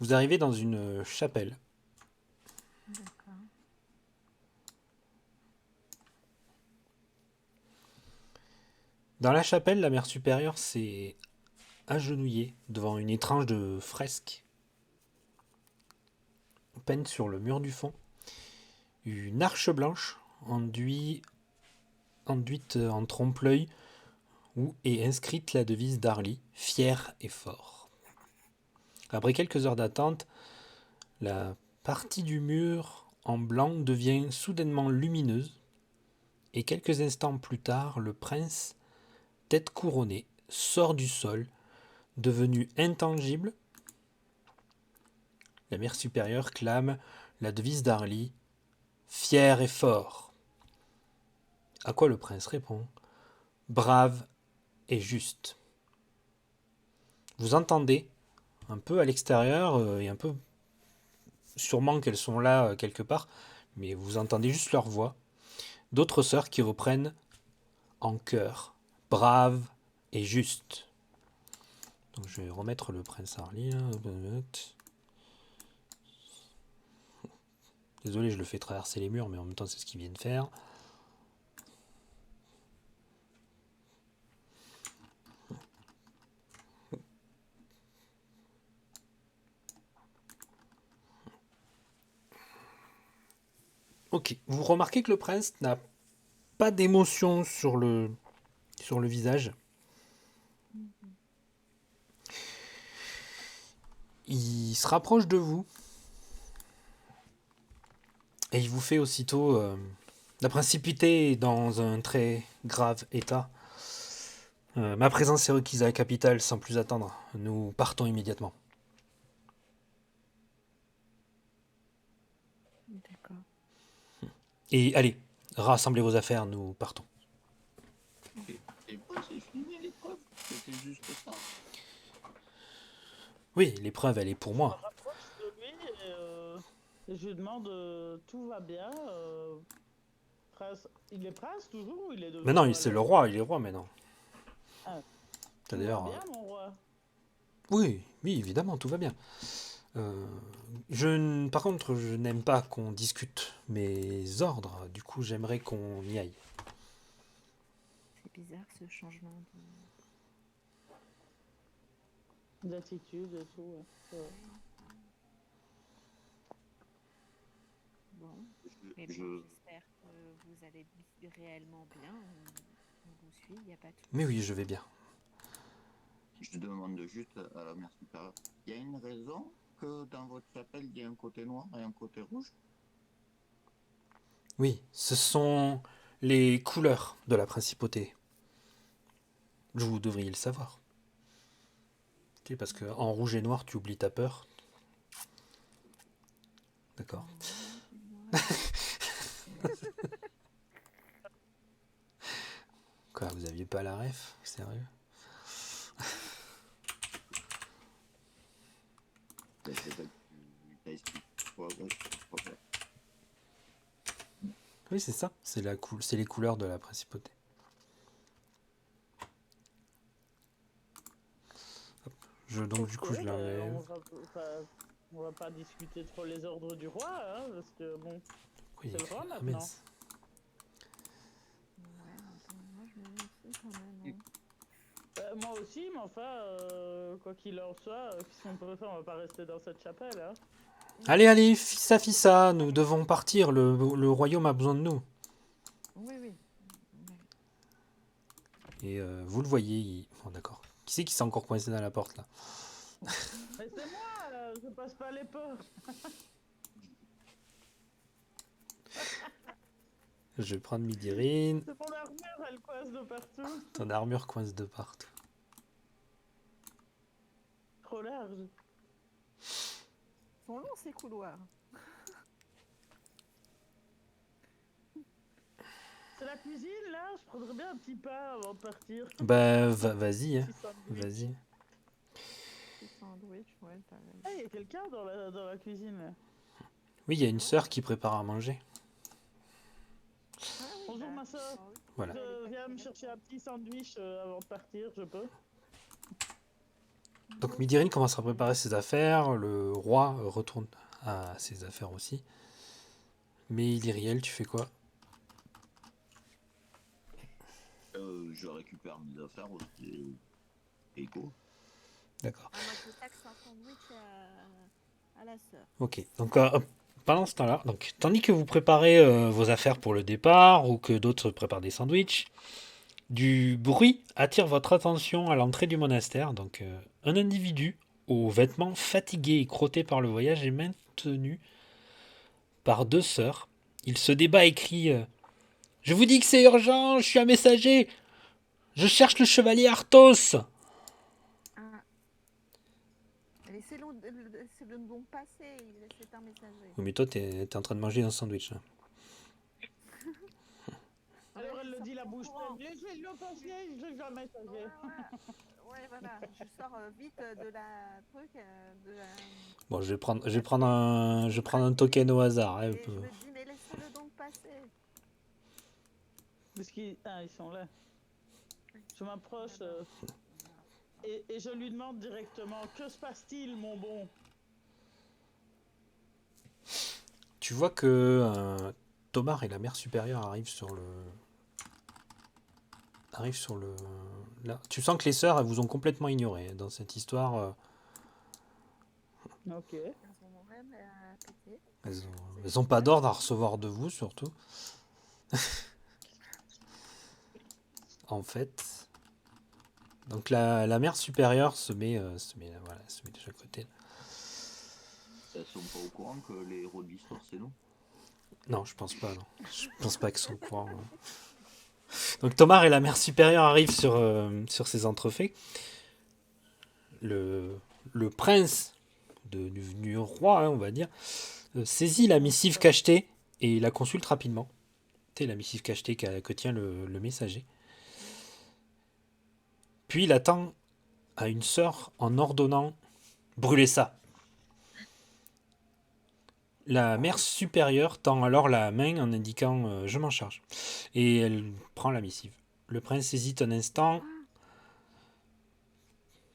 Vous arrivez dans une chapelle. D'accord. Dans la chapelle, la mère supérieure s'est agenouillée devant une étrange de fresque peinte sur le mur du fond. Une arche blanche enduite en trompe-l'œil où est inscrite la devise d'Arly, fier et fort. Après quelques heures d'attente, la partie du mur en blanc devient soudainement lumineuse et quelques instants plus tard, le prince, tête couronnée, sort du sol, devenu intangible. La mère supérieure clame la devise d'Arly, fier et fort. À quoi le prince répond, brave et juste. Vous entendez, un peu à l'extérieur, et un peu sûrement qu'elles sont là quelque part, mais vous entendez juste leur voix, d'autres sœurs qui reprennent en chœur, brave et juste. Donc je vais remettre le prince Arly là. Désolé, je le fais traverser les murs, mais en même temps c'est ce qu'il vient de faire. Ok, vous remarquez que le prince n'a pas d'émotion sur le visage. Il se rapproche de vous et il vous fait aussitôt la principauté est dans un très grave état. Ma présence est requise à la capitale sans plus attendre. Nous partons immédiatement. D'accord. Et allez, rassemblez vos affaires, nous partons. Et pas c'est fini l'épreuve. C'était juste ça. Oui, l'épreuve, elle est pour Je me moi. rapproche de lui et je lui demande tout va bien. Prince... Il est prince toujours ou il est devenu Mais non, roi, c'est là le roi, il est roi maintenant. Ah, T'as tout va d'ailleurs. bien, mon roi. Oui, oui, évidemment, tout va bien. Par contre, je n'aime pas qu'on discute mes ordres. Du coup, j'aimerais qu'on y aille. C'est bizarre ce changement de. D'attitude et tout. Ouais. Bon. Mais Je, bon, j'espère que vous allez réellement bien. On vous suit, il n'y a pas de souci. Mais oui, je vais bien. je demande juste à la mère supérieure. Il y a une raison que dans votre chapelle, il y a un côté noir et un côté rouge? Oui, ce sont les couleurs de la principauté. Vous devriez le savoir. Ok, parce que en rouge et noir, tu oublies ta peur. D'accord. Quoi, vous aviez pas la ref? Sérieux? C'est ça que tu t'as expliqué. Ouais. Oui, c'est ça. C'est les couleurs de la principauté. Donc, du coup, je l'enlève. On va pas discuter trop les ordres du roi, hein, parce que bon, Oui, c'est le roi ah, maintenant. mince. Ouais, attends, moi je me méfie quand même. Moi aussi, mais enfin, quoi qu'il en soit, qu'est-ce qu'on peut faire? On va pas rester dans cette chapelle, hein. Allez, allez, fissa, nous devons partir. Le royaume a besoin de nous. Oui, oui. Et vous le voyez. Bon, d'accord. Qui c'est qui s'est encore coincé dans la porte là? Mais c'est moi, je passe pas les portes. Je vais prendre Midirine. C'est mon armure, elle coince de partout. Ton armure coince de partout. Trop large. Ils sont longs ces couloirs. C'est la cuisine là, je prendrais bien un petit pas avant de partir. Bah, vas-y, hein. Petit sandwich. Vas-y. Petit sandwich, ouais, t'as raison. Ah, il y a quelqu'un dans la cuisine là. Oui, il y a une sœur qui prépare à manger. Ah oui, Bonjour, ma sœur. oui. Voilà. Je viens me chercher un petit sandwich avant de partir, je peux. Donc Midirine commence à préparer ses affaires. Le roi retourne à ses affaires aussi. Mais Illyriel, tu fais quoi? Je récupère mes affaires aussi. Et go. D'accord. Ah, moi, je taxe un sandwich à la sœur. Ok. Donc pendant ce temps-là, donc tandis que vous préparez vos affaires pour le départ ou que d'autres préparent des sandwichs, du bruit attire votre attention à l'entrée du monastère. Donc un individu aux vêtements fatigués et crottés par le voyage est maintenu par deux sœurs. Il se débat et crie Je vous dis que c'est urgent, je suis un messager. Je cherche le chevalier Arthos. Ah. Laissez-le donc passer, c'est un messager. Oui, mais toi, t'es en train de manger un sandwich. Là. Alors Ouais, elle je le sors dit la sans bouche courant. pleine. Laissez-le passer, je vais jamais Ouais, messager. ouais, voilà. Je sors vite de la truc, de la... Bon, je vais prendre un token au hasard. Hein, Et je me dis, mais laissez-le donc passer. Parce qu'ils ils sont là. Je m'approche et je lui demande directement que se passe-t-il, mon bon? Tu vois que Tomar et la mère supérieure arrivent sur le. Là. Tu sens que les sœurs, elles vous ont complètement ignoré dans cette histoire. Ok. Elles ont même à péter. Elles ont pas d'ordre à recevoir de vous, surtout. En fait. Donc la mère supérieure se met de chaque côté. Elles sont pas au courant que les héros de l'histoire, c'est nous. Non, je pense pas, non. Je pense pas qu'ils sont au courant. Donc Tomar et la mère supérieure arrivent sur ces entrefaits. Le prince devenu roi, hein, on va dire, saisit la missive cachetée et la consulte rapidement. C'est la missive cachetée que tient le messager. Puis il attend à une sœur en ordonnant « Brûlez ça !» La mère supérieure tend alors la main en indiquant « Je m'en charge » et elle prend la missive. Le prince hésite un instant,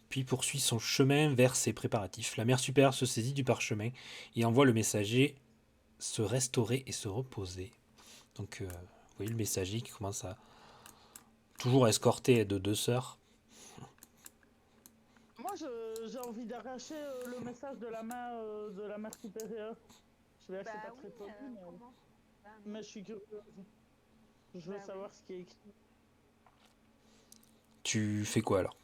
puis poursuit son chemin vers ses préparatifs. La mère supérieure se saisit du parchemin et envoie le messager se restaurer et se reposer. Donc, vous voyez le messager qui commence à toujours escorter de deux sœurs. Moi, j'ai envie d'arracher le message de la main de la mère supérieure. Je vais c'est pas très poli, mais je suis curieuse. Je veux savoir ce qui est écrit. Tu fais quoi alors?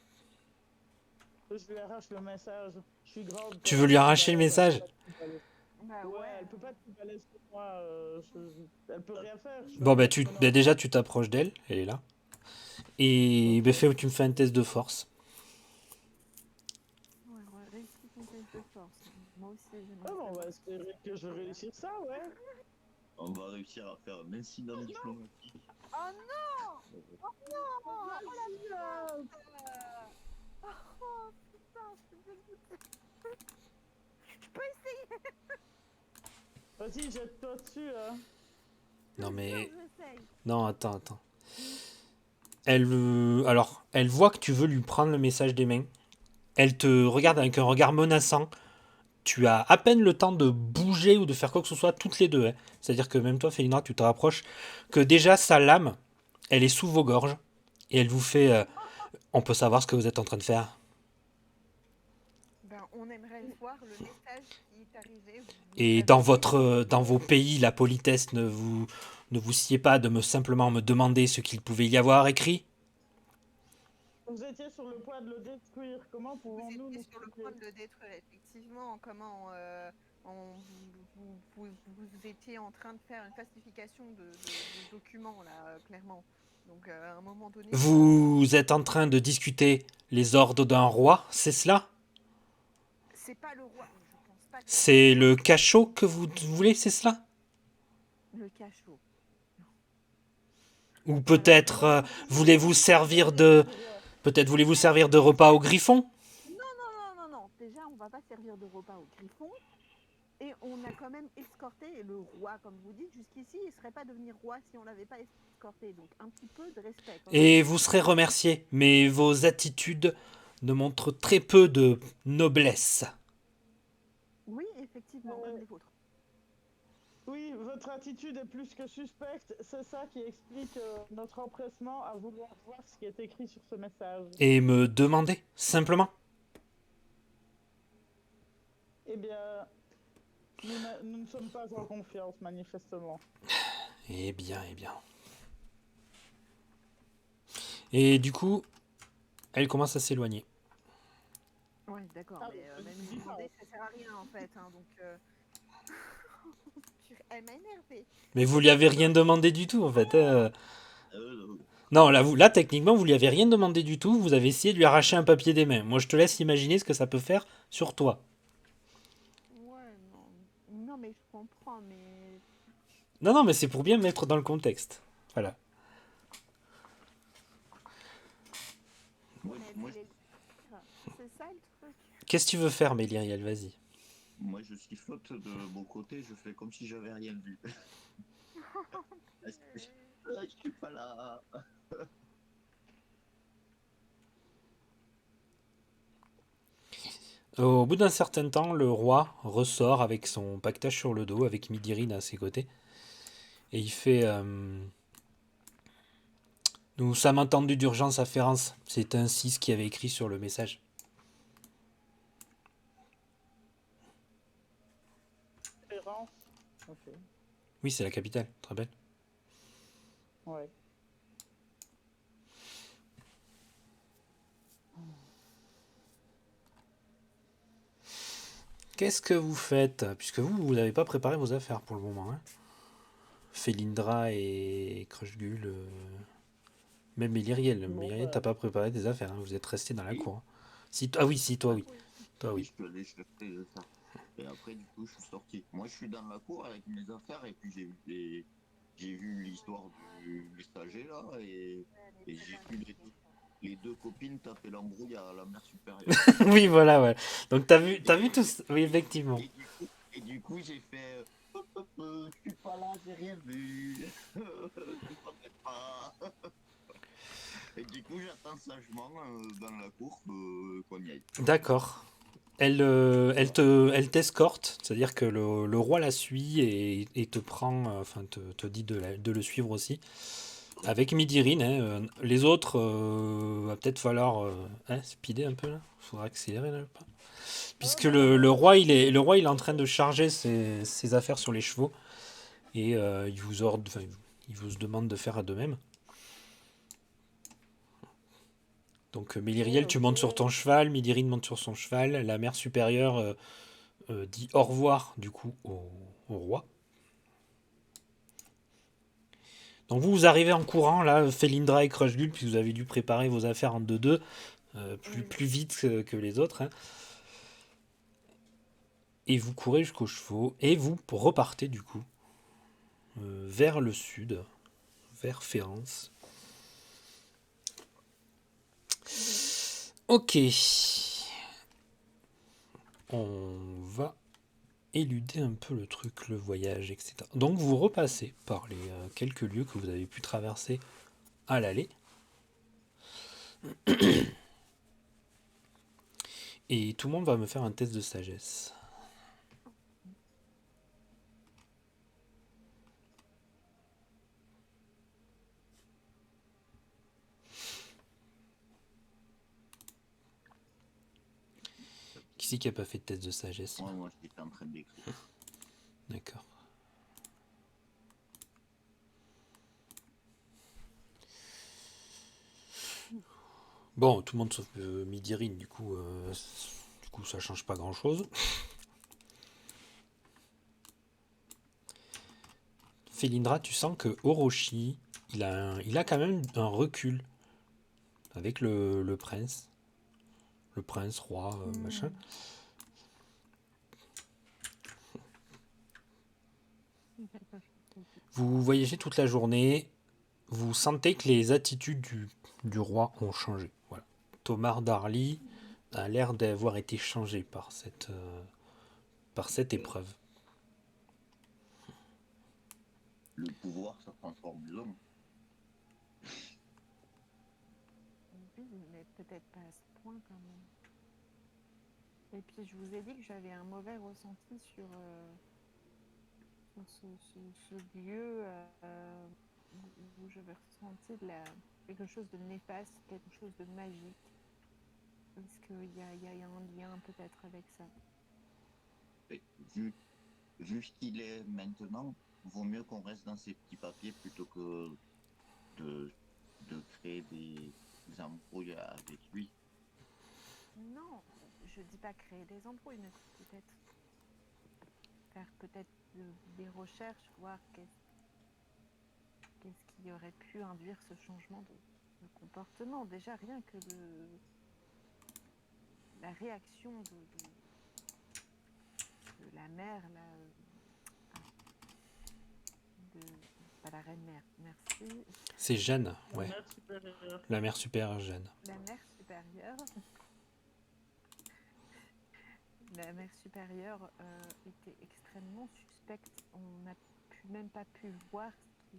Je lui arrache le message. Je suis grande. Tu veux lui arracher le message? Bah Ouais, elle peut pas être plus balèze que moi. Elle peut rien faire. Bon, déjà, tu t'approches d'elle. Elle est là. Et tu me fais un test de force. Ouais, réussis ton test de force. Moi aussi, Ah bon, on va espérer que je réussisse ça, ouais. On va réussir à faire un incident diplomatique. Oh non! Oh non! Oh la merde! Oh putain, je suis dégoûtée. Je peux essayer? Vas-y, jette-toi dessus, hein. Non, mais. J'essaye. Non, attends. Elle voit que tu veux lui prendre le message des mains. Elle te regarde avec un regard menaçant. Tu as à peine le temps de bouger ou de faire quoi que ce soit, toutes les deux. Hein. C'est-à-dire que même toi, Félinora, tu te rapproches. Que déjà, sa lame, elle est sous vos gorges. Et elle vous fait... on peut savoir ce que vous êtes en train de faire? Ben, on aimerait voir le message qui est arrivé. Et dans vos pays, la politesse ne vous sied pas de simplement me demander ce qu'il pouvait y avoir écrit? Vous étiez sur le point de le détruire. Comment Vous pouvons-nous étiez nous sur le expliquer? point de le détruire, effectivement. Comment vous étiez en train de faire une falsification de documents, là, clairement. Donc, à un moment donné, Vous êtes en train de discuter les ordres d'un roi, c'est cela? c'est pas le roi. Je pense pas que ce soit C'est le cachot que vous voulez, c'est cela? le cachot. Ou peut-être voulez-vous servir de peut-être voulez-vous servir de repas au griffon? Non. Déjà, on va pas servir de repas au griffon. Et on a quand même escorté le roi, comme vous dites, jusqu'ici. Il ne serait pas devenu roi si on l'avait pas escorté. Donc, un petit peu de respect. Quand même. Et vous serez remercié, mais vos attitudes ne montrent très peu de noblesse. Oui, effectivement, comme les vôtres. Oui, votre attitude est plus que suspecte. C'est ça qui explique notre empressement à vouloir voir ce qui est écrit sur ce message. Et me demander, simplement. Eh bien, nous ne sommes pas en confiance, manifestement. Eh bien, eh bien. Et du coup, elle commence à s'éloigner. Oui, d'accord. Ah, mais même lui demander, ça sert à rien, en fait. Hein, donc, elle m'a énervée. Mais vous lui avez rien demandé du tout, en fait. Euh, Non, là, techniquement, vous lui avez rien demandé du tout. Vous avez essayé de lui arracher un papier des mains. Moi, je te laisse imaginer ce que ça peut faire sur toi. Ouais, non. Non, mais je comprends, mais... Non, mais c'est pour bien mettre dans le contexte. Voilà. moi, mais elle moi, voulait le dire. C'est ça, le truc. Qu'est-ce que tu veux faire, Méliriel? Vas-y. moi, je sifflote de mon côté, je fais comme si j'avais rien vu. Je suis pas là. Au bout d'un certain temps, le roi ressort avec son paquetage sur le dos, avec Midirine à ses côtés. Et il fait Nous sommes entendus d'urgence à Férence. C'est ainsi ce qui avait écrit sur le message. Espérance. Ok. Oui, c'est la capitale. Très belle. Ouais. Qu'est-ce que vous faites? Puisque vous n'avez pas préparé vos affaires pour le moment. Hein. Félindra et Crushgul. Même Méliriel. Bon, Méliriel, t'as pas préparé tes affaires. Hein. Vous êtes resté dans la Oui, cour. Hein. Si, ah oui, si, toi, oui. Oui. Toi, oui, oui. je suis allé chercher ça. Et après, du coup, je suis sorti. Moi, je suis dans la cour avec mes affaires et puis j'ai vu l'histoire du stagiaire là et j'ai vu les deux copines taper l'embrouille à la mer supérieure. Oui, voilà, ouais. Donc t'as vu tout ça. Oui, effectivement. Et du coup, j'ai fait je suis pas là, j'ai rien vu. Je savais pas. Et du coup, j'attends sagement dans la cour qu'on y aille. D'accord. Elle t'escorte, c'est-à-dire que le roi la suit et te prend, enfin te dit de le suivre aussi. Avec Midirine, hein, les autres, va peut-être falloir speeder un peu là. Faudra accélérer là. Puisque le roi il est en train de charger ses affaires sur les chevaux et il vous demande de faire de même. Donc Méliriel, tu montes sur ton cheval, Midirine monte sur son cheval, la mère supérieure dit au revoir du coup au roi. Donc vous arrivez en courant là, Felindra et Crushgul, puis vous avez dû préparer vos affaires en 2-2, plus vite que les autres. Hein. Et vous courez jusqu'aux chevaux, et vous repartez du coup vers le sud, vers Férence. Ok. On va éluder un peu le truc, le voyage, etc. Donc vous repassez par les quelques lieux que vous avez pu traverser à l'aller. Et tout le monde va me faire un test de sagesse. Qui c'est qui a pas fait de test de sagesse? Moi, j'étais en train d'écrire. D'accord. Bon, tout le monde sauf Midirine, du coup, ça change pas grand-chose. Felindra, tu sens que Orochi, il a quand même un recul avec le prince. Le prince, roi, machin. Vous voyagez toute la journée, vous sentez que les attitudes du roi ont changé. Voilà. Tomar Darly a l'air d'avoir été changé par cette épreuve. Le pouvoir, ça transforme les hommes. Oui, mais peut-être pas à ce point quand même. Et puis je vous ai dit que j'avais un mauvais ressenti sur ce lieu où j'avais ressenti quelque chose de néfaste, quelque chose de magique. Est-ce qu'il y a un lien peut-être avec ça? Et vu ce qu'il est maintenant, vaut mieux qu'on reste dans ces petits papiers plutôt que de, de créer des embrouilles avec lui. Non, je dis pas créer des embrouilles, mais peut-être faire des recherches, voir qu'est-ce qui aurait pu induire ce changement de comportement. Déjà, rien que la réaction de la mère, là, pas la reine mère, merci. C'est Jeanne, La ouais. mère supérieure. La mère supérieure Jeanne. La mère supérieure. La mère supérieure était extrêmement suspecte. On n'a même pas pu voir ce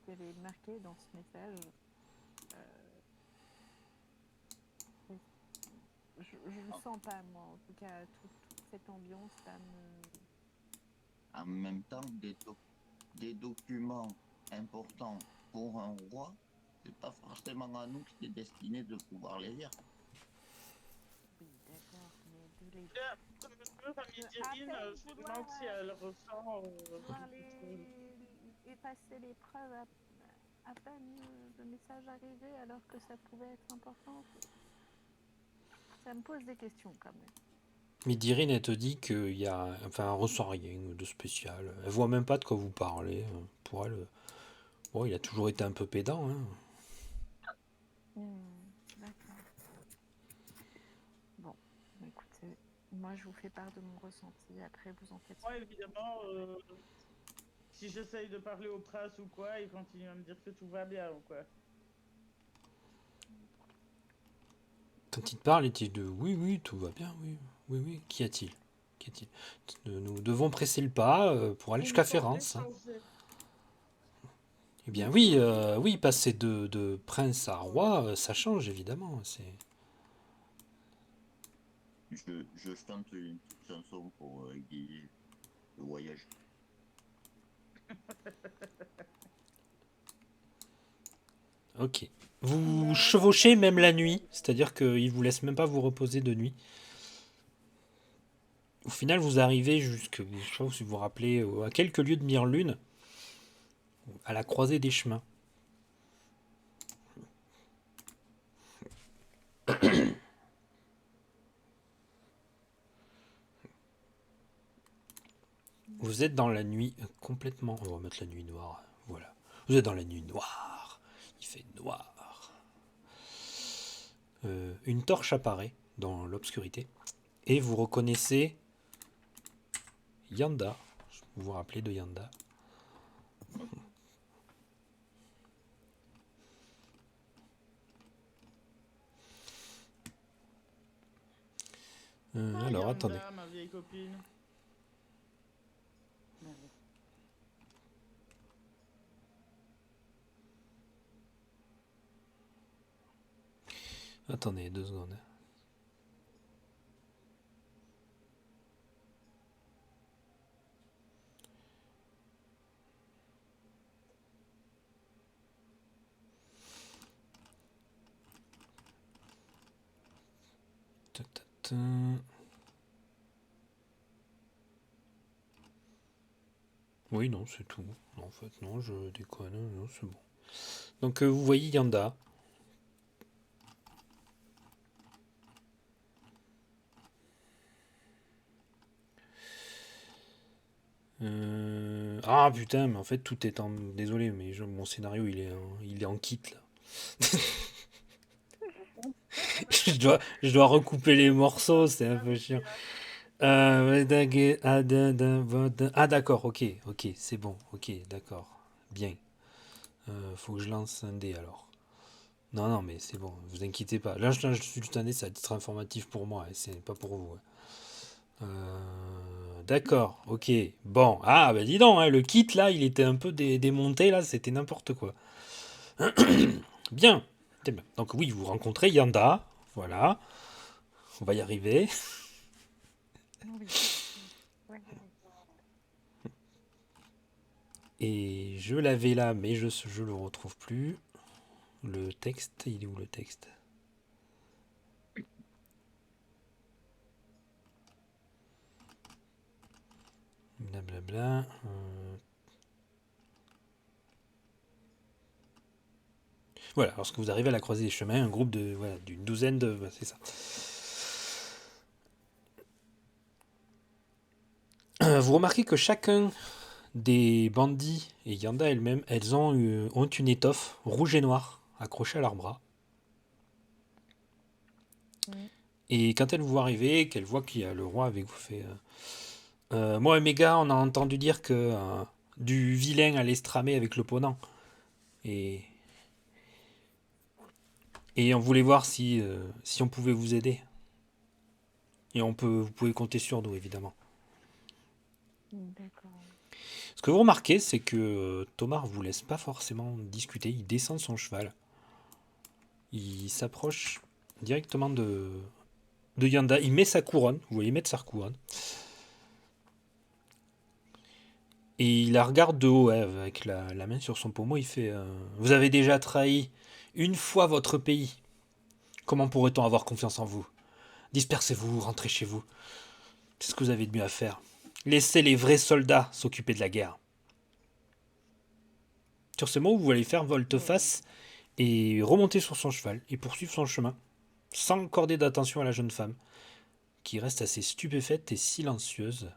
qui avait marqué dans ce message. Je ne sens pas, moi, en tout cas, toute cette ambiance, ça me... En même temps, des documents importants pour un roi, c'est pas forcément à nous que c'est destiné de pouvoir les lire. Oui, d'accord, mais de les... Midirine, je me demande si elle ressent. Vouloir effacer les preuves à peine le message arrivé alors que ça pouvait être important. Ça me pose des questions quand même. Midirine, elle te dit qu'il y a. Enfin, elle ressent rien de spécial. Elle voit même pas de quoi vous parlez. Pour elle. Bon, il a toujours été un peu pédant, hein. D'accord. Bon, écoutez, moi je vous fais part de mon ressenti. Après, vous en faites. Moi, évidemment, si j'essaye de parler au prince ou quoi, il continue à me dire que tout va bien ou quoi. Quand il te parle, il te dit oui, oui, tout va bien, oui, oui, oui. Qu'y a-t-il? Nous devons presser le pas pour aller jusqu'à Férence. Hein. Eh bien, oui, oui, passer de prince à roi, ça change évidemment. Je chante une petite chanson pour égayer le voyage. Ok. Vous chevauchez même la nuit, c'est-à-dire qu'il vous laisse même pas vous reposer de nuit. Au final, vous arrivez jusque, je sais pas si vous vous rappelez, à quelques lieues de Mirlune, à la croisée des chemins. Vous êtes dans la nuit complètement. On va mettre la nuit noire. Voilà. Vous êtes dans la nuit noire. Il fait noir. Une torche apparaît dans l'obscurité et vous reconnaissez Yanda. Vous vous rappelez de Yanda? Alors, Yanda, attendez. ma vieille copine. Attendez 2 secondes. Ta, ta, ta. Oui, non, c'est tout. Non, en fait, non, je déconne. Non, c'est bon. Donc, vous voyez Yanda. Ah putain, mais en fait, tout est en. Désolé, mais mon scénario, il est en kit là. je dois recouper les morceaux, c'est un peu chiant. Ah d'accord, ok, ok, c'est bon, ok, d'accord, bien. Faut que je lance un dé alors. Non, non, mais c'est bon, vous inquiétez pas. Là, je suis juste un dé, c'est à titre informatif pour moi, et c'est pas pour vous. D'accord, ok, bon. Ah, bah dis donc, hein, le kit là, il était un peu démonté là, c'était n'importe quoi. Bien. C'est bien. Donc oui, vous rencontrez Yanda, voilà, on va y arriver. Oui. Ouais, ouais. Et je l'avais là, mais je le retrouve plus. Le texte, il est où le texte? Blablabla. Voilà, lorsque vous arrivez à la croisée des chemins, un groupe de voilà, d'une douzaine de. Voilà, c'est ça. Vous remarquez que chacun des bandits et Yanda elle-même, elles ont une étoffe rouge et noire accrochée à leurs bras. Mm. Et quand elles vous voient arriver, qu'elles voient qu'il y a le roi avec vous, fait moi et mes gars, on a entendu dire que du vilain allait se tramer avec l'opponent. Et, et on voulait voir si on pouvait vous aider. Et vous pouvez compter sur nous, évidemment. D'accord. Ce que vous remarquez, c'est que Thomas vous laisse pas forcément discuter. Il descend de son cheval. Il s'approche directement de Yanda. Il met sa couronne. Vous voyez mettre sa couronne. Et il la regarde de haut, ouais, avec la main sur son pommeau. Il fait vous avez déjà trahi une fois votre pays. Comment pourrait-on avoir confiance en vous? Dispersez-vous, rentrez chez vous. C'est ce que vous avez de mieux à faire. Laissez les vrais soldats s'occuper de la guerre. Sur ce mot, vous allez faire Oh. volte-face et remonter sur son cheval et poursuivre son chemin, sans accorder d'attention à la jeune femme, qui reste assez stupéfaite et silencieuse.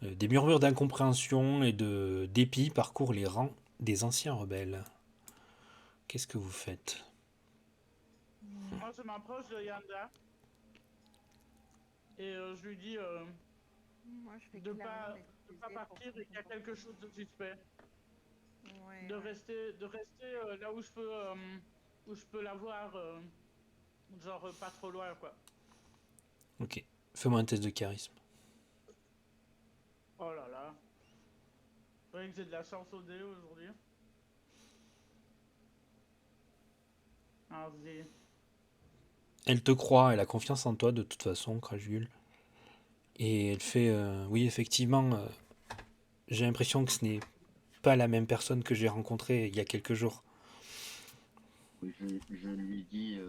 Des murmures d'incompréhension et de dépit parcourent les rangs des anciens rebelles. Qu'est-ce que vous faites? Mm. Moi, je m'approche de Yanda et je lui dis Moi, je vais de clairement pas m'excuser pour partir son et qu'il y a quelque comportement. chose de suspect. Ouais, ouais. De rester là où je peux la voir, genre pas trop loin, quoi. Ok. Fais-moi un test de charisme. Oh là là. C'est vrai que j'ai de la chance au dé aujourd'hui. Vas-y. Elle te croit, elle a confiance en toi de toute façon, Krajul. Et elle fait oui, effectivement, j'ai l'impression que ce n'est pas la même personne que j'ai rencontrée il y a quelques jours. Je lui dis,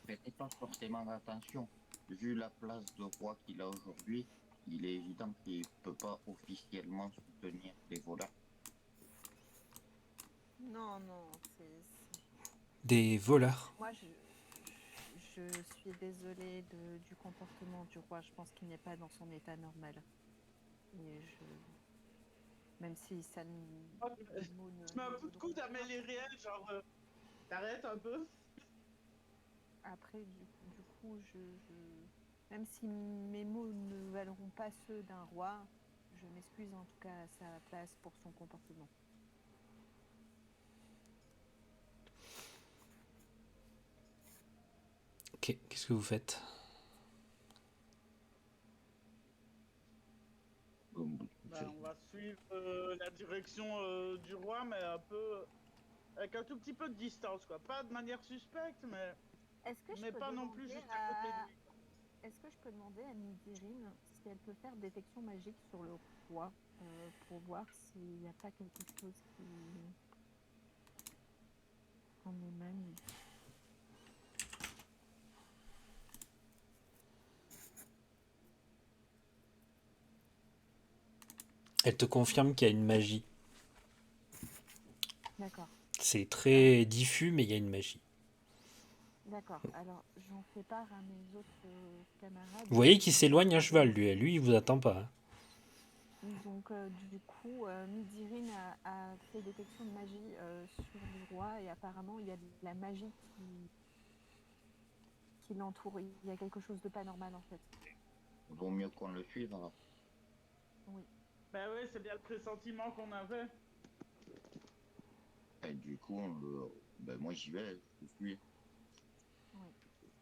faites pas forcément attention. Vu la place de roi qu'il a aujourd'hui, il est évident qu'il peut pas officiellement soutenir les voleurs. Non, non, Des voleurs. moi, je suis désolée du comportement du roi. Je pense qu'il n'est pas dans son état normal. Et même si ça Oh, mes mots je mets un ne coup de voudront coude à pas. Méliriel, genre t'arrêtes un peu. Après, du coup, même si mes mots ne valeront pas ceux d'un roi, je m'excuse en tout cas à sa place pour son comportement. Ok, qu'est-ce que vous faites? Ben, on va suivre la direction du roi, mais un peu avec un tout petit peu de distance, quoi. Pas de manière suspecte, Est-ce que je mais peux pas non plus demander juste à côté de lui. est-ce que je peux demander à Nidirine si elle peut faire détection magique sur le roi pour voir s'il n'y a pas quelque chose qui en émane? Elle te confirme qu'il y a une magie. D'accord. C'est très diffus, mais il y a une magie. D'accord. Alors, j'en fais part à mes autres camarades Vous voyez qui qu'il sont s'éloigne à un peu cheval, moins. lui il vous attend pas, hein. Donc, du coup, Midirine a fait détection de magie sur le roi et apparemment, il y a de la magie qui l'entoure. Il y a quelque chose de pas normal en fait. Vaut mieux qu'on le suive alors. Oui. Ben oui, c'est bien le pressentiment qu'on avait. Et du coup, ben moi j'y vais, je suis.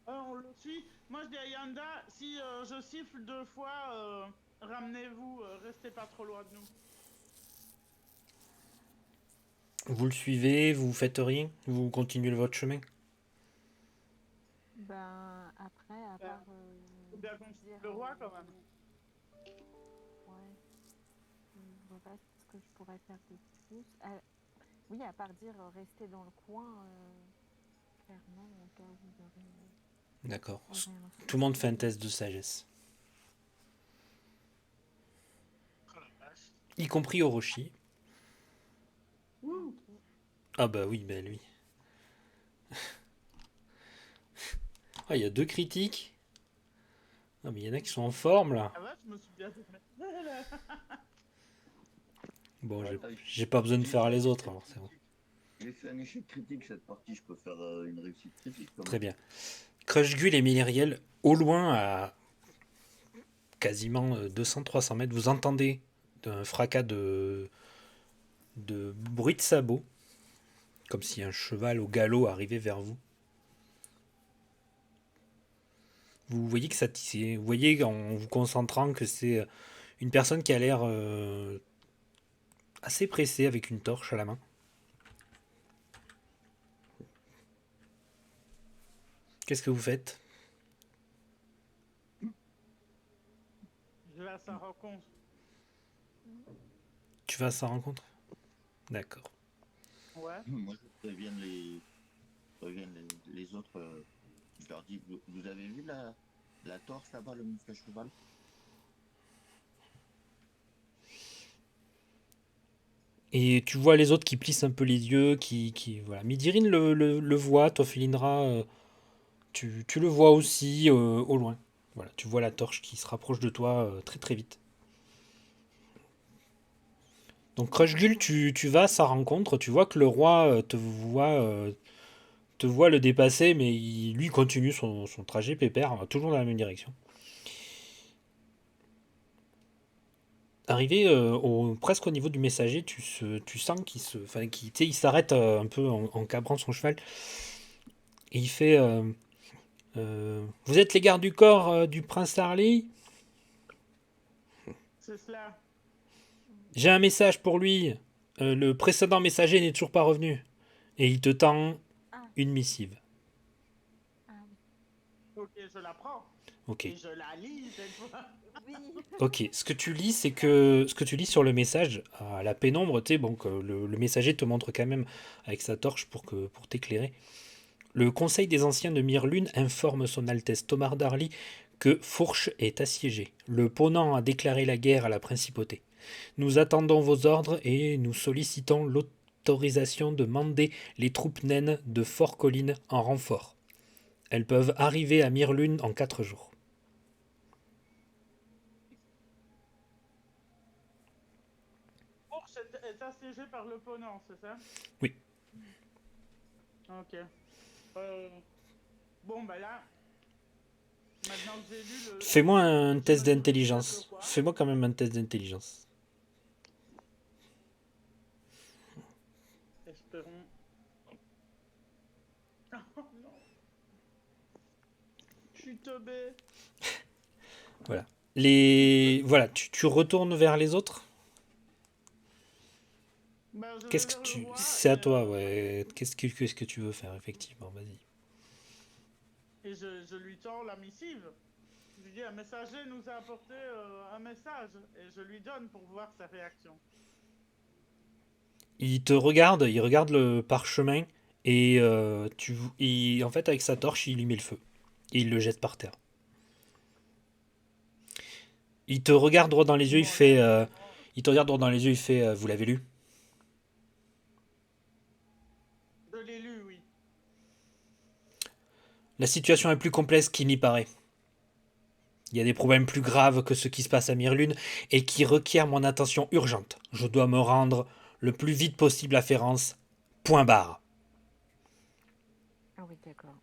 On le suit. Moi, je dis à Yanda, si je siffle 2 fois, ramenez-vous, restez pas trop loin de nous. Vous le suivez, vous faites rien, vous continuez votre chemin. Ben, après, à Ben, part. faut bien qu'on dire, suive le roi quand même. Ouais. Je vois pas ce que je pourrais faire de plus. Oui, à part dire rester dans le coin, clairement, au cas où D'accord. il y aurait un Tout le monde fait un souci. test de sagesse. Oh la vache. Y compris Orochi. Ouh. Ok. Ah bah oui, bah lui. Ah, il y a 2 critiques. Ah, mais il y en a qui sont en forme là. Ah ouais, je me suis bien fait là. Bon, Attends, j'ai pas besoin de j'ai fait faire un les échec autres alors, c'est bon. critique. J'ai fait un échec critique cette partie, je peux faire une réussite critique quand Très même. bien. Crushgul et Myliriel, au loin, à quasiment 200-300 mètres, vous entendez un fracas de bruit de sabots, comme si un cheval au galop arrivait vers vous. Vous voyez que ça tisse. Vous voyez en vous concentrant que c'est une personne qui a l'air assez pressée avec une torche à la main. Qu'est-ce que vous faites? Je vais à sa rencontre. Tu vas à sa rencontre? D'accord. Ouais. Moi je préviens les autres. Je leur dis, vous avez vu la torche là-bas, le muscle à cheval? Et tu vois les autres qui plissent un peu les yeux, voilà. Midirine le voit, toi Felindra, tu le vois aussi au loin. Voilà, tu vois la torche qui se rapproche de toi très très vite. Donc Crushgul, tu vas à sa rencontre, tu vois que le roi te voit le dépasser, mais lui continue son trajet pépère, toujours dans la même direction. Arrivé presque au niveau du messager, tu sens tu sais, il s'arrête un peu en cabrant son cheval et il fait vous êtes les gardes du corps du prince Harley? C'est cela. J'ai un message pour lui. Le précédent messager n'est toujours pas revenu. Et il te tend Ah, une missive. ah Ok, je la prends. Ok. Et je la lis cette fois. oui. Ok. Ce que tu lis, ce que tu lis sur le message, à la pénombre, tu sais, bon, que le messager te montre quand même avec sa torche pour t'éclairer. Le conseil des anciens de Mirlune informe son Altesse Tomar Darly que Fourche est assiégé. Le Ponant a déclaré la guerre à la principauté. Nous attendons vos ordres et nous sollicitons l'autorisation de mander les troupes naines de Fort Colline en renfort. Elles peuvent arriver à Mirlune en 4 jours. Ours est assiégé par le ponant, c'est ça? Oui. Ok. Bon, bah là, maintenant que j'ai lu le. Fais-moi un Je test me dirige vers le d'intelligence. roi. Fais-moi quand même un test d'intelligence. Espérons. Oh non. Je suis teubé. Voilà. Voilà, tu retournes vers les autres. Bah, je vais Qu'est-ce que vers le tu. roi C'est à toi, ouais. Qu'est-ce que tu veux faire, effectivement? Vas-y. et je lui tends la missive. Je lui dis, un messager nous a apporté un message. Et je lui donne pour voir sa réaction. Il regarde le parchemin et en fait, avec sa torche, il y met le feu. Et il le jette par terre. Il te regarde droit dans les yeux, il Bon, là, fait évidemment. Il te regarde droit dans les yeux, il fait vous l'avez lu? De l'élu, oui. La situation est plus complexe qu'il n'y paraît. Il y a des problèmes plus graves que ce qui se passe à Mirlune et qui requièrent mon attention urgente. Je dois me rendre le plus vite possible à Férence. Point barre. Ah oui, d'accord.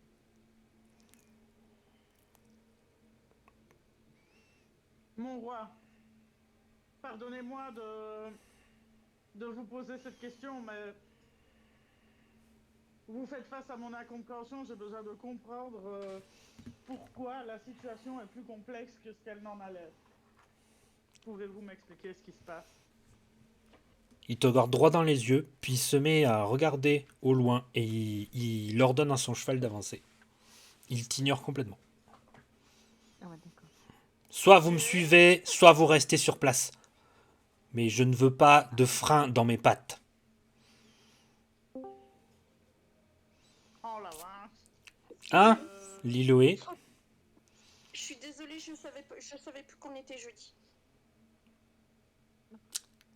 Mon roi, pardonnez-moi de vous poser cette question, mais vous faites face à mon incompréhension. J'ai besoin de comprendre pourquoi la situation est plus complexe que ce qu'elle n'en a l'air. Pouvez-vous m'expliquer ce qui se passe? Il te regarde droit dans les yeux, puis il se met à regarder au loin et il ordonne à son cheval d'avancer. Il t'ignore complètement. Ah ouais, d'accord. Soit vous me suivez, soit vous restez sur place. Mais je ne veux pas de frein dans mes pattes. Oh la vache. Hein, Liloé? Je suis désolée, je savais plus qu'on était jeudi.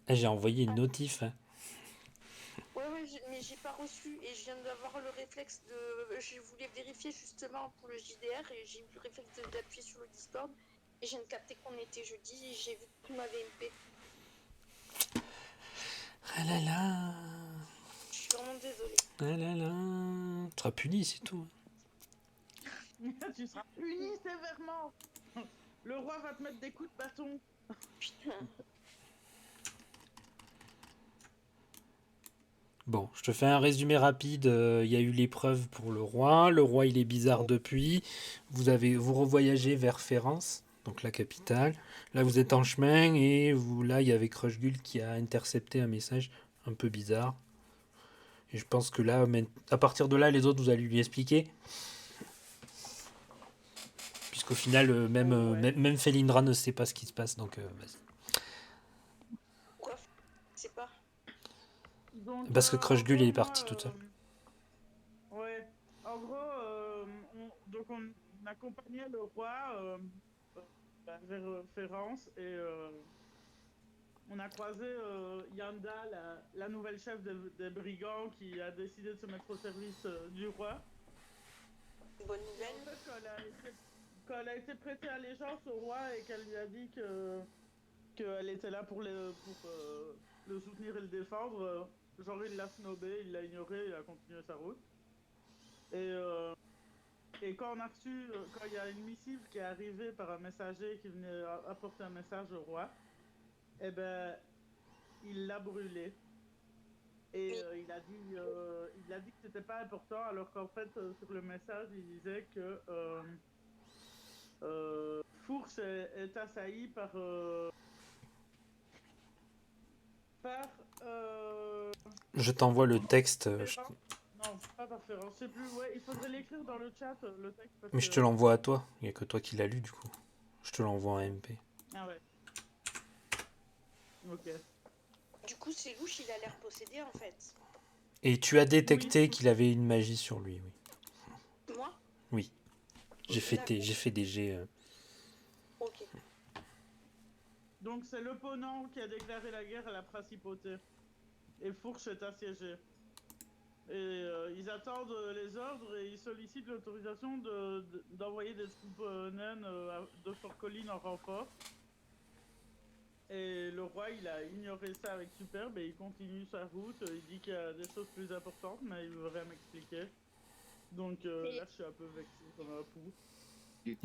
J'ai envoyé une notif. Hein. Ouais, mais j'ai pas reçu et je viens d'avoir le réflexe de. Je voulais vérifier justement pour le JDR et j'ai eu le réflexe d'appuyer sur le Discord et je viens de capter qu'on était jeudi et j'ai vu que tu m'avais MP. Ah là là. Je suis vraiment désolée. Ah là là. Tu seras puni, c'est tout. Tu seras puni sévèrement. Le roi va te mettre des coups de bâton. Putain. Bon, je te fais un résumé rapide. Il y a eu l'épreuve pour le roi. Le roi, il est bizarre depuis. Vous revoyagez vers Férence, donc la capitale. Là, vous êtes en chemin et là, il y avait Crushgull qui a intercepté un message un peu bizarre. Et je pense que là, à partir de là, les autres, vous allez lui expliquer. Puisqu'au final, même Felindra ne sait pas ce qui se passe, donc vas-y. Quoi? C'est pas. Donc, Parce que Crushgull en est gros, parti toute seule. Ouais. En gros, on accompagnait le roi vers Férence et on a croisé Yanda, la nouvelle chef des brigands qui a décidé de se mettre au service du roi. Bonne Et nouvelle. en fait, quand elle a été prêtée allégeance au roi et qu'elle lui a dit qu'elle était là pour le soutenir et le défendre, genre il l'a snobé, il l'a ignoré, il a continué sa route. Et quand on a reçu, quand il y a une missive qui est arrivée par un messager qui venait apporter un message au roi, eh ben, il l'a brûlé. Et il a dit que c'était pas important, alors qu'en fait, sur le message, il disait que Fourche est assailli par Je t'envoie le texte. Non, pas par Ferrand, je sais plus, ouais, il faudrait l'écrire dans le chat, le texte. Parce Mais que... je te l'envoie à toi. Il n'y a que toi qui l'as lu, du coup. Je te l'envoie en MP. Ah ouais. Ok. Du coup, c'est louche, il a l'air possédé en fait. Et tu as détecté qu'il avait une magie sur lui, oui. Moi? Oui. J'ai fait des jets. Ok. Donc c'est l'opponent qui a déclaré la guerre à la principauté. Et Fourche est assiégé. Et ils attendent les ordres et ils sollicitent l'autorisation d'envoyer des troupes naines de Fort Colline en renfort. Et le roi, il a ignoré ça avec superbe et il continue sa route. Il dit qu'il y a des choses plus importantes, mais il veut rien m'expliquer. Donc là, je suis un peu vexé comme un pou. Il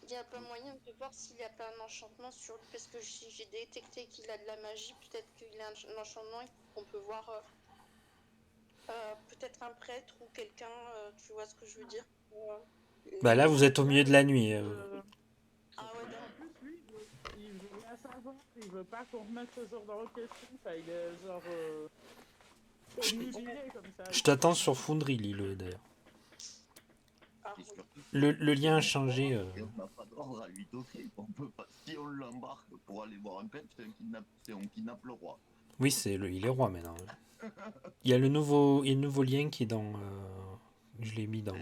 n'y a pas moyen de voir s'il n'y a pas un enchantement sur lui, parce que si j'ai détecté qu'il a de la magie, peut-être qu'il a un enchantement et qu'on peut voir peut-être un prêtre ou quelqu'un, tu vois ce que je veux dire. Bah là, vous êtes au milieu de la nuit. Ah ouais, En plus, lui, il veut rien savoir. Il veut pas qu'on remette ses ordres en question. Enfin, il est genre obnubilé comme ça. Je t'attends sur Foundry, Lilo, d'ailleurs. ah, Et oui. surtout, Le lien a changé. et on n'a pas d'ordre à lui donner. On peut pas. Si on l'embarque pour aller voir un prêtre, on kidnappe le roi. Oui, il est roi maintenant. Il y a le nouveau lien qui est dans. Je l'ai mis dans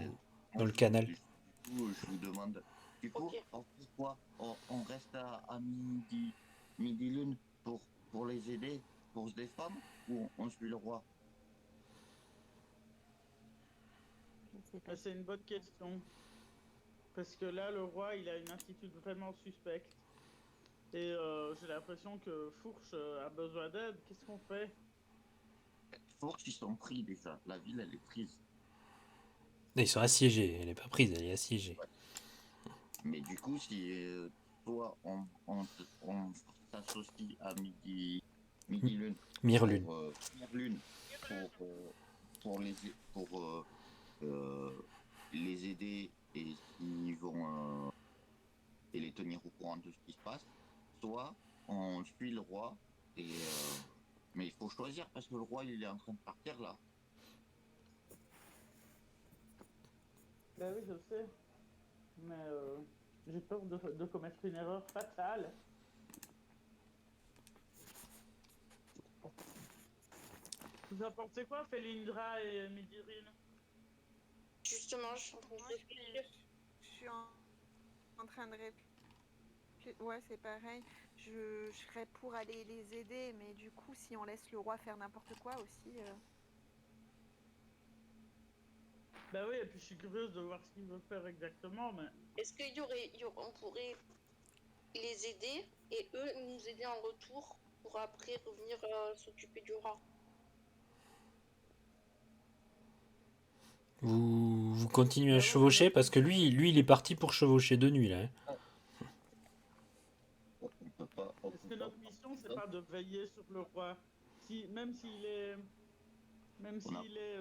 le canal. Du coup, je vous demande. Du coup, Ok. pourquoi on reste à midi lune pour les aider, pour se défendre, ou on suit le roi? Je sais pas. C'est une bonne question. Parce que là, le roi, il a une attitude vraiment suspecte. Et j'ai l'impression que Fourche a besoin d'aide. Qu'est-ce qu'on fait? Force, ils sont pris déjà. La ville, elle est prise. Ils sont assiégés, elle est pas prise, elle est assiégée. Mais du coup, si toi, on s'associe à Midi Lune, Mirlune. Lune, pour les pour les aider et ils vont et les tenir au courant de ce qui se passe, soit on suit le roi et mais il faut choisir parce que le roi il est en train de partir là. Ben oui, je sais. Mais j'ai peur de commettre une erreur fatale. Vous en pensez quoi, Felindra et Midorine? Justement, je suis en train de Moi, réfléchir. je suis en train de réfléchir. Ouais, c'est pareil. Je serais pour aller les aider, mais du coup, si on laisse le roi faire n'importe quoi aussi. Bah oui, et puis je suis curieuse de voir ce qu'il veut faire exactement, mais... Est-ce on pourrait les aider et eux nous aider en retour pour après revenir s'occuper du roi? Vous continuez à Bah oui, chevaucher parce que lui, il est parti pour chevaucher de nuit là. On peut pas. est-ce que notre mission, c'est pas de veiller sur le roi? Même s'il est... Même On a- s'il est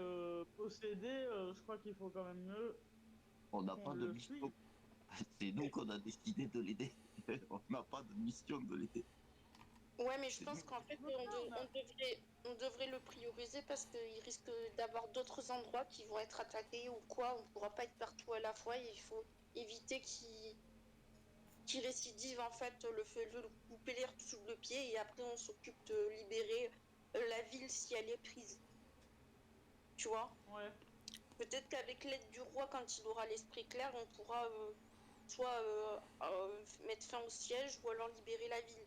possédé, je crois qu'il faut quand même mieux On n'a qu'on pas de le mission. suive. C'est nous qu'on a décidé de l'aider. On n'a pas de mission de l'aider. Ouais, mais je pense qu'en fait, Non, on devrait le prioriser parce qu'il risque d'avoir d'autres endroits qui vont être attaqués ou quoi. On pourra pas être partout à la fois et il faut éviter qu'il récidive en fait, le couper l'herbe sous le pied et après on s'occupe de libérer la ville si elle est prise. Tu vois? Ouais. Peut-être qu'avec l'aide du roi, quand il aura l'esprit clair, on pourra soit mettre fin au siège ou alors libérer la ville.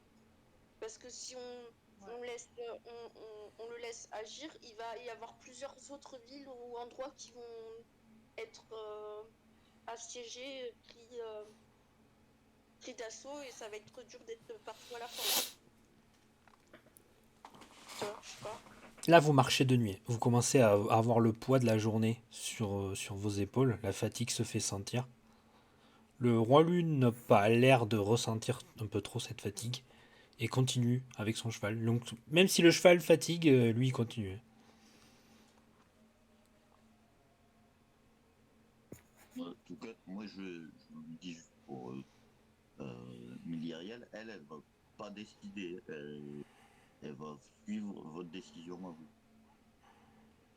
Parce que si on le laisse agir, il va y avoir plusieurs autres villes ou endroits qui vont être assiégés, pris d'assaut et ça va être dur d'être partout à la fois. Tu vois, je sais pas. Là, vous marchez de nuit. Vous commencez à avoir le poids de la journée sur vos épaules. La fatigue se fait sentir. Le roi Lune n'a pas l'air de ressentir un peu trop cette fatigue et continue avec son cheval. Donc, même si le cheval fatigue, lui, il continue. En tout cas, moi je vous dis juste pour Myriel, elle va pas décider. Elle va suivre votre décision à vous.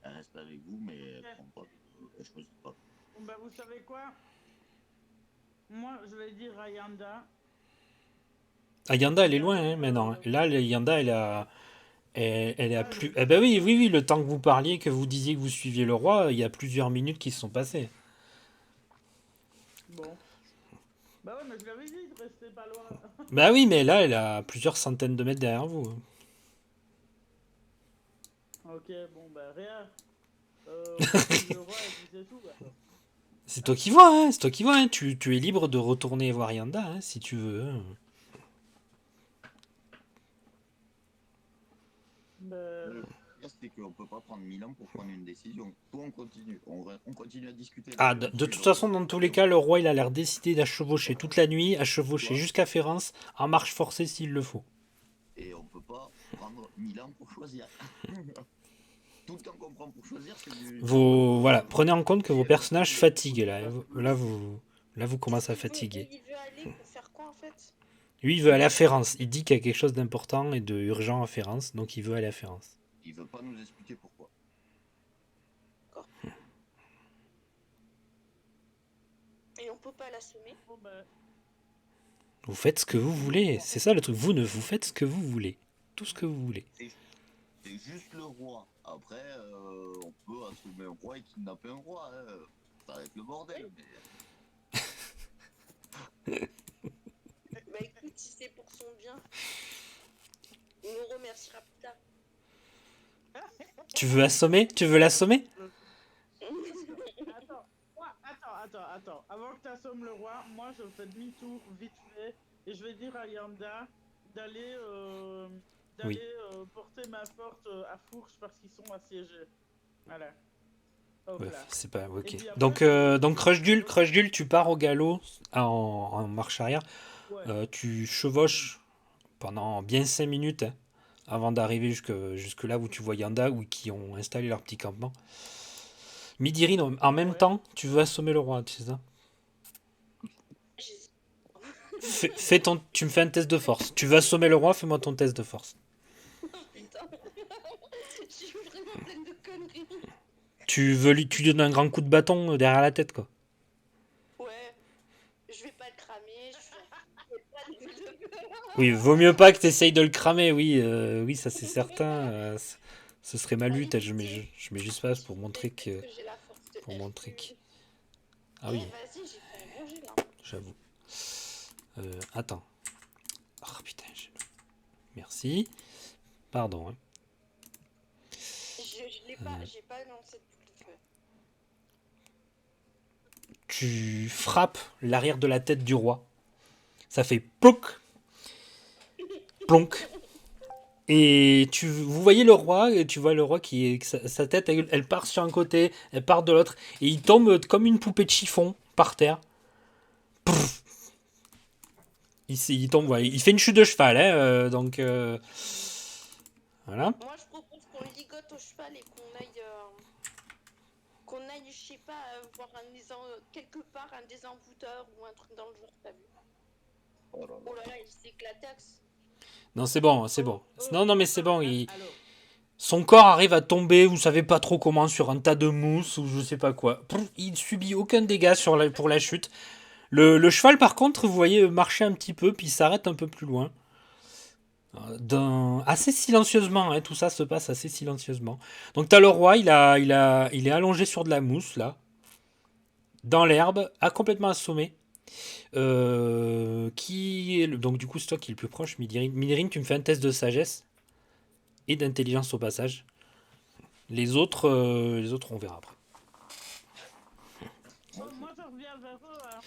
Elle reste avec vous, mais elle prend pas. Elle choisit pas. Bon, bah vous savez quoi? Moi, je vais dire à Yanda. Ayanda, elle est loin hein, maintenant. Là, Yanda, elle est à plus. Eh ben oui, oui, oui, le temps que vous parliez, que vous disiez que vous suiviez le roi, il y a plusieurs minutes qui se sont passées. Bon. Bah ouais, mais je l'avais dit de rester pas loin. Bah oui, mais là, elle a plusieurs centaines de mètres derrière vous. Ok, bon, bah rien. Le roi, et puis c'est tout. Bah. C'est toi qui vois, hein, c'est toi qui vois. Hein. Tu es libre de retourner voir Yanda, hein, si tu veux. Hein. Bah, Le pire, c'est qu'on peut pas prendre 1000 ans pour prendre une décision. Soit on continue, on continue à discuter. Ah, de toute façon, dans tous les cas, le roi, il a l'air décidé à chevaucher toute la nuit, à chevaucher Ouais. jusqu'à Férence, en marche forcée s'il le faut. Et on peut pas prendre 1000 ans pour choisir. Tout le temps qu'on prend pour choisir, c'est du. Voilà, prenez en compte que vos personnages fatiguent là. Là, vous commencez à fatiguer. Il veut aller pour faire quoi en fait? Lui, il veut aller à Férence. Il dit qu'il y a quelque chose d'important et de urgent à Férence, donc il veut aller à Férence. Il veut pas nous expliquer pourquoi. Et on peut pas l'assommer. bon, bah, Vous faites ce que vous voulez. C'est ça le truc. Vous faites ce que vous voulez. Tout ce que vous voulez. C'est juste le roi. Après, on peut assommer un roi et kidnapper un roi. Hein. Ça va être le bordel. Mais... Bah écoute, si c'est pour son bien. avertira plus tard. Tu veux assommer? Tu veux l'assommer? Attends. Avant que tu assommes le roi, moi je fais demi-tour vite fait et je vais dire à Yanda d'aller Oui. porter ma porte à Fourche parce qu'ils sont assiégés. Voilà. Hop Ouais, là. c'est pas... Ok. Et puis Donc, après, donc Crush-Gul, tu pars au galop en marche arrière. ouais. Tu chevauches pendant bien 5 minutes hein, avant d'arriver jusque là où tu vois Yanda ou qui ont installé leur petit campement. Midorine, en même Ouais. temps, tu veux assommer le roi, c'est ça? Tu me fais un test de force. Tu veux assommer le roi, fais-moi ton test de force. Putain. Je suis vraiment pleine de conneries. Tu lui donnes un grand coup de bâton derrière la tête, quoi. Ouais. Je vais pas le cramer. Je vais pas le... Oui, vaut mieux pas que tu essayes de le cramer, oui, oui, ça c'est certain. Ce serait mal vu, Allez, je mets juste pas pour montrer parce que. que j'ai la force de Pour montrer que. Hercule. Ah oui, Vas-y, j'ai fait un bon jet là. j'avoue. Attends. Oh putain, merci. Pardon. Hein. Je l'ai pas, j'ai pas lancé de boule de feu. Tu frappes l'arrière de la tête du roi. Ça fait plouc, plonk. Et vous voyez le roi, et tu vois le roi qui est sa tête, elle part sur un côté, elle part de l'autre, et il tombe comme une poupée de chiffon par terre. Pff. Il tombe, ouais. Il fait une chute de cheval, hein, donc voilà. Moi, je propose qu'on ligote au cheval et qu'on aille, je sais pas, voir quelque part un désenvoûteur ou un truc dans le genre, t'as vu? Oh là là. Oh là là, il s'est éclaté. Non, c'est bon, c'est bon. Non, non, mais c'est bon. Alors, Son corps arrive à tomber, vous savez pas trop comment, sur un tas de mousse ou je sais pas quoi. Il subit aucun dégât pour la chute. Le cheval, par contre, vous voyez marcher un petit peu, puis il s'arrête un peu plus loin. Assez silencieusement, hein, tout ça se passe assez silencieusement. Donc t'as le roi, il est allongé sur de la mousse, là, dans l'herbe, complètement assommé. Donc du coup, c'est toi qui est le plus proche, Midorine. Midorine, tu me fais un test de sagesse et d'intelligence au passage. Les autres, on verra après. moi je reviens vers eux. Hein.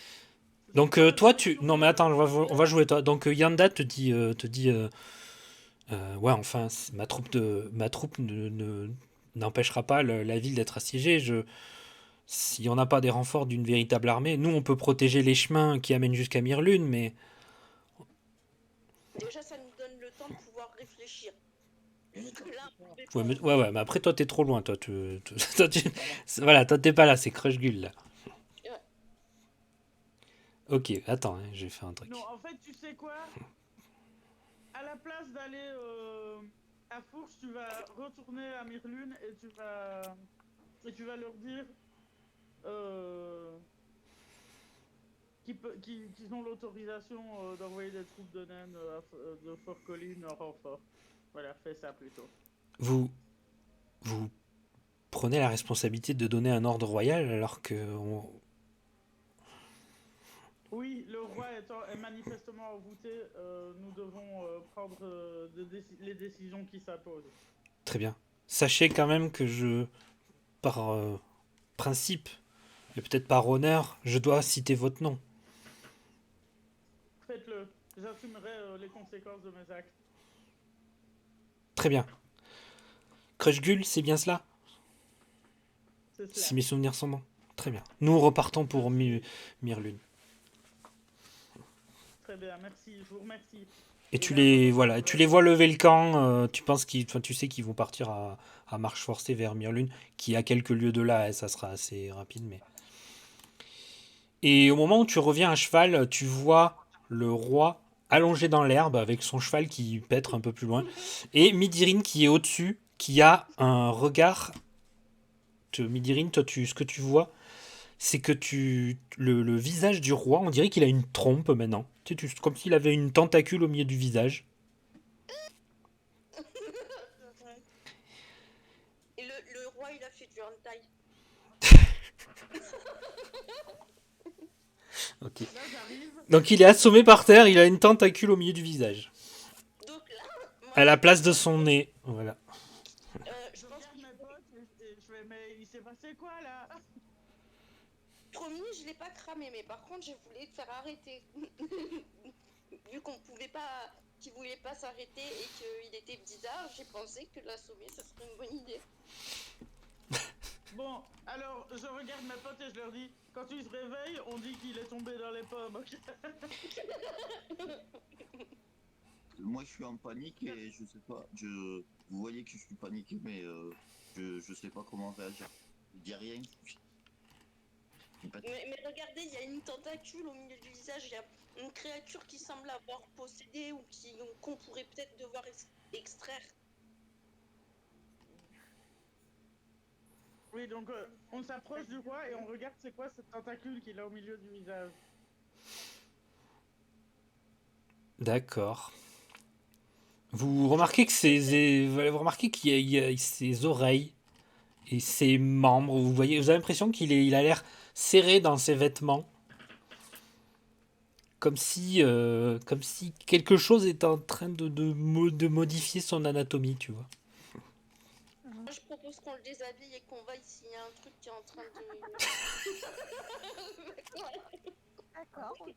Donc toi, non mais attends, on va jouer toi. Donc Yanda te dit, ouais, enfin, ma troupe n'empêchera pas la ville d'être assiégée. Si on n'a pas des renforts d'une véritable armée, nous on peut protéger les chemins qui amènent jusqu'à Mirlune, mais Déjà, ça nous donne le temps de pouvoir réfléchir. Jusque-là, ouais, mais après toi t'es trop loin, toi, voilà, toi t'es pas là, c'est Crush-Gul là. Ouais. Ok, attends, hein, j'ai fait un truc. Non, en fait, tu sais quoi? À la place d'aller à Fourche, tu vas retourner à Mirlune et tu vas leur dire qu'ils ont l'autorisation d'envoyer des troupes de naines de Fort Colline en renfort. Voilà, fais ça plutôt. Vous prenez la responsabilité de donner un ordre royal alors que Oui, le roi est manifestement envoûté, nous devons prendre les décisions qui s'imposent. Très bien. Sachez quand même que par principe, et peut-être par honneur, je dois citer votre nom. Faites-le, j'assumerai les conséquences de mes actes. Très bien. Crush-Gul, c'est bien cela? C'est cela. Si mes souvenirs sont bons. Très bien. Nous repartons pour Mirlune. Très bien, merci, je vous remercie. Et tu les vois lever le camp. Tu sais qu'ils vont partir à marche forcée vers Mirlune, qui est à quelques lieues de là. Ça sera assez rapide, mais. Et au moment où tu reviens à cheval, tu vois le roi allongé dans l'herbe avec son cheval qui pètre un peu plus loin, et Midorine qui est au-dessus, qui a un regard. Midorine, toi, ce que tu vois, c'est que le visage du roi, on dirait qu'il a une trompe maintenant. Comme s'il avait une tentacule au milieu du visage. Et le roi, il a fait du hentai. Ok. Là, j'arrive. Donc il est assommé par terre, il a une tentacule au milieu du visage. Donc là, moi, À la place de son nez. Voilà. Je Je pense regarde qu'il mes potes et je fais, mais il s'est passé quoi là? promis, je l'ai pas cramé, mais par contre, je voulais te faire arrêter. Vu qu'on pouvait pas, qu'il voulait pas s'arrêter et qu'il était bizarre, j'ai pensé que l'assommer, ça serait une bonne idée. Bon, alors je regarde mes potes et je leur dis, quand il se réveille, on dit qu'il est tombé dans les pommes, ok? Moi, je suis en panique et je sais pas. Vous voyez que je suis paniqué, mais je sais pas comment réagir. Je dis rien. Mais regardez, il y a une tentacule au milieu du visage, il y a une créature qui semble avoir possédé ou qu'on pourrait peut-être devoir extraire. Oui, donc on s'approche du roi et on regarde c'est quoi cette tentacule qu'il a au milieu du visage. D'accord. Vous remarquez que vous remarquez qu'il y a ses oreilles et ses membres. Vous voyez, vous avez l'impression il a l'air serré dans ses vêtements, comme si quelque chose est en train de modifier son anatomie, tu vois. Moi, je propose qu'on le déshabille et qu'on vaille s'il y a un truc qui est en train de... D'accord, ok.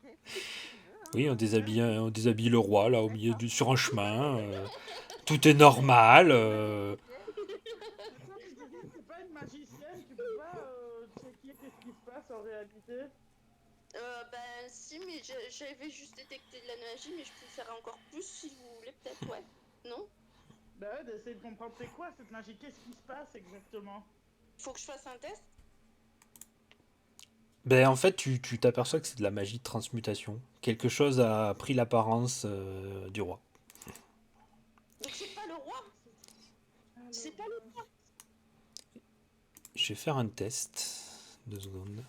Oui, on déshabille le roi là sur un chemin. Tout est normal. Attends, mais Julie, c'est pas une magicienne, tu peux pas checker qu'est-ce qui se passe en réalité? Ben si, mais j'avais juste détecté de la magie, mais je peux faire encore plus si vous voulez, peut-être, ouais. Non? Bah ouais, d'essayer de comprendre c'est quoi cette magie, qu'est-ce qui se passe exactement? Faut que je fasse un test? Ben, en fait, tu t'aperçois que c'est de la magie de transmutation. Quelque chose a pris l'apparence du roi. Donc c'est pas le roi? C'est pas le roi? Je vais faire un test. 2 secondes.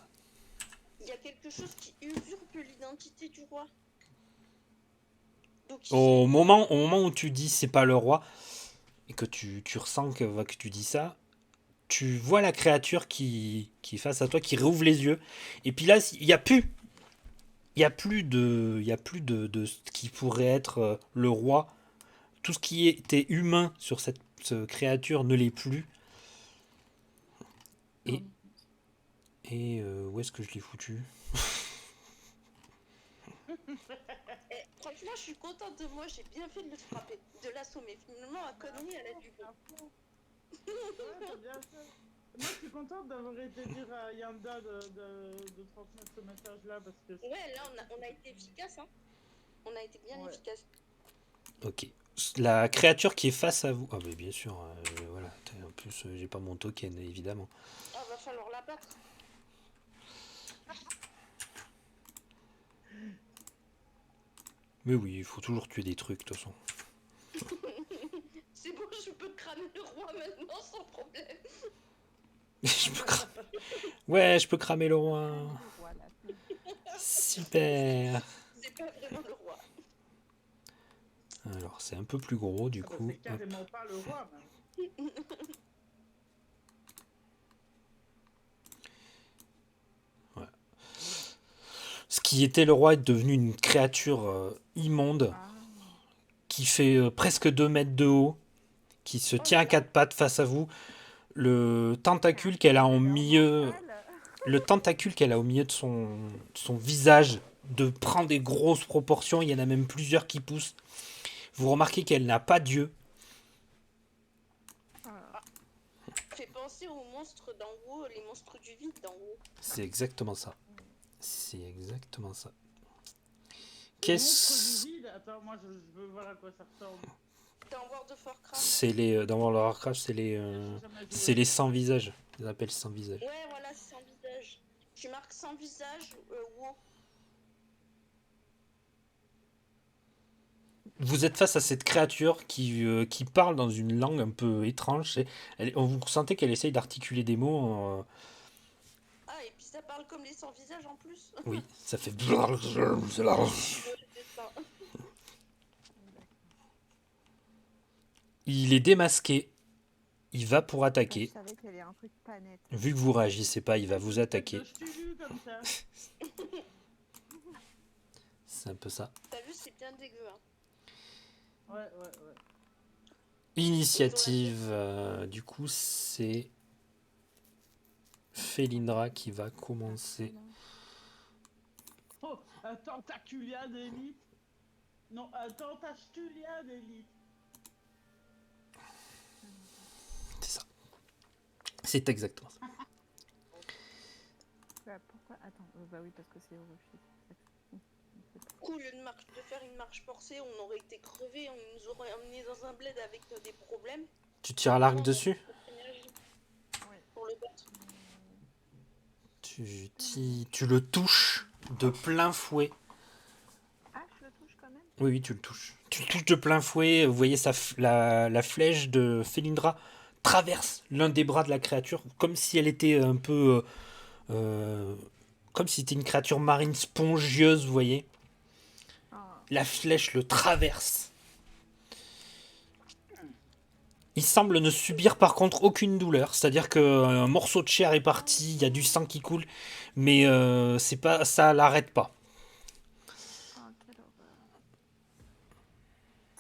Il y a quelque chose qui usurpe l'identité du roi. Donc Au moment où tu dis c'est pas le roi, et que tu ressens que tu dis ça, tu vois la créature qui est face à toi, qui rouvre les yeux. Et puis là, il n'y a plus. Il y a plus de ce qui pourrait être le roi. Tout ce qui était humain sur cette créature ne l'est plus. Et, où est-ce que je l'ai foutu? franchement, je suis contente de moi, j'ai bien fait de le frapper, de l'assommer. Finalement, la connerie, elle a du bon. Ouais, t'as bien fait. Moi je suis contente d'avoir été dire à Yanda de transmettre ce message-là parce que... Ouais, là, on a été efficace, hein. On a été bien Ouais. efficace. Ok. La créature qui est face à vous. Ah, mais bien sûr, voilà. En plus, j'ai pas mon token, évidemment. Ah, va falloir la battre. Mais oui, il faut toujours tuer des trucs, de toute façon. C'est bon, je peux cramer le roi maintenant sans problème. Ouais, je peux cramer le roi. Voilà. Super. C'est pas vraiment le roi. Alors, c'est un peu plus gros, du Ah bah, coup. c'est carrément pas le roi même. Ce qui était le roi est devenu une créature immonde Ah, qui fait presque 2 mètres de haut, qui se tient à 4 pattes face à vous. Le tentacule qu'elle a au milieu, le tentacule qu'elle a au milieu de son visage prend des grosses proportions. Il y en a même plusieurs qui poussent. Vous remarquez qu'elle n'a pas d'yeux. Fait penser aux monstres d'en haut, les monstres du vide d'en haut. C'est exactement ça. C'est exactement ça. Le monstre du vide, attends, moi je veux voir à quoi ça ressemble. Dans World of Warcraft. C'est dans World of Warcraft, c'est les sans visage. Ils appellent sans visage. Ouais, voilà, c'est sans visage. Tu marques sans visage, WoW. Vous êtes face à cette créature qui parle dans une langue un peu étrange. Vous sentez qu'elle essaye d'articuler des mots. Ah, et puis ça parle comme les sans visage en plus. Oui, ça fait. C'est ça. Il est démasqué. Il va pour je attaquer. savais qu'il y avait un truc pas net. Vu que vous réagissez pas, il va vous attaquer. Je t'ai vu comme ça. C'est un peu ça. T'as vu, c'est bien dégueu, hein. Ouais. Initiative. Du coup, c'est Felindra qui va commencer. Oh, un tentaculia d'élite. Non, un tentaculia d'élite. C'est ça. C'est exactement ça. Bah, pourquoi? Attends, bah oui, parce que c'est Orochi. Du coup, au lieu de faire une marche forcée, on aurait été crevés, on nous aurait emmenés dans un bled avec des problèmes. Tu tires à l'arc Non, dessus? notre énergie Ouais. pour le battre. Tu le touches de plein fouet. Ah, je le touche quand même? Oui, oui, tu le touches. Tu le touches de plein fouet. Vous voyez la flèche de Felindra traverse l'un des bras de la créature, comme si elle était un peu... comme si c'était une créature marine spongieuse, vous voyez. Ah, La flèche le traverse. Il semble ne subir par contre aucune douleur, c'est-à-dire qu'un morceau de chair est parti, il y a du sang qui coule, mais c'est pas, ça l'arrête pas. quelle horreur.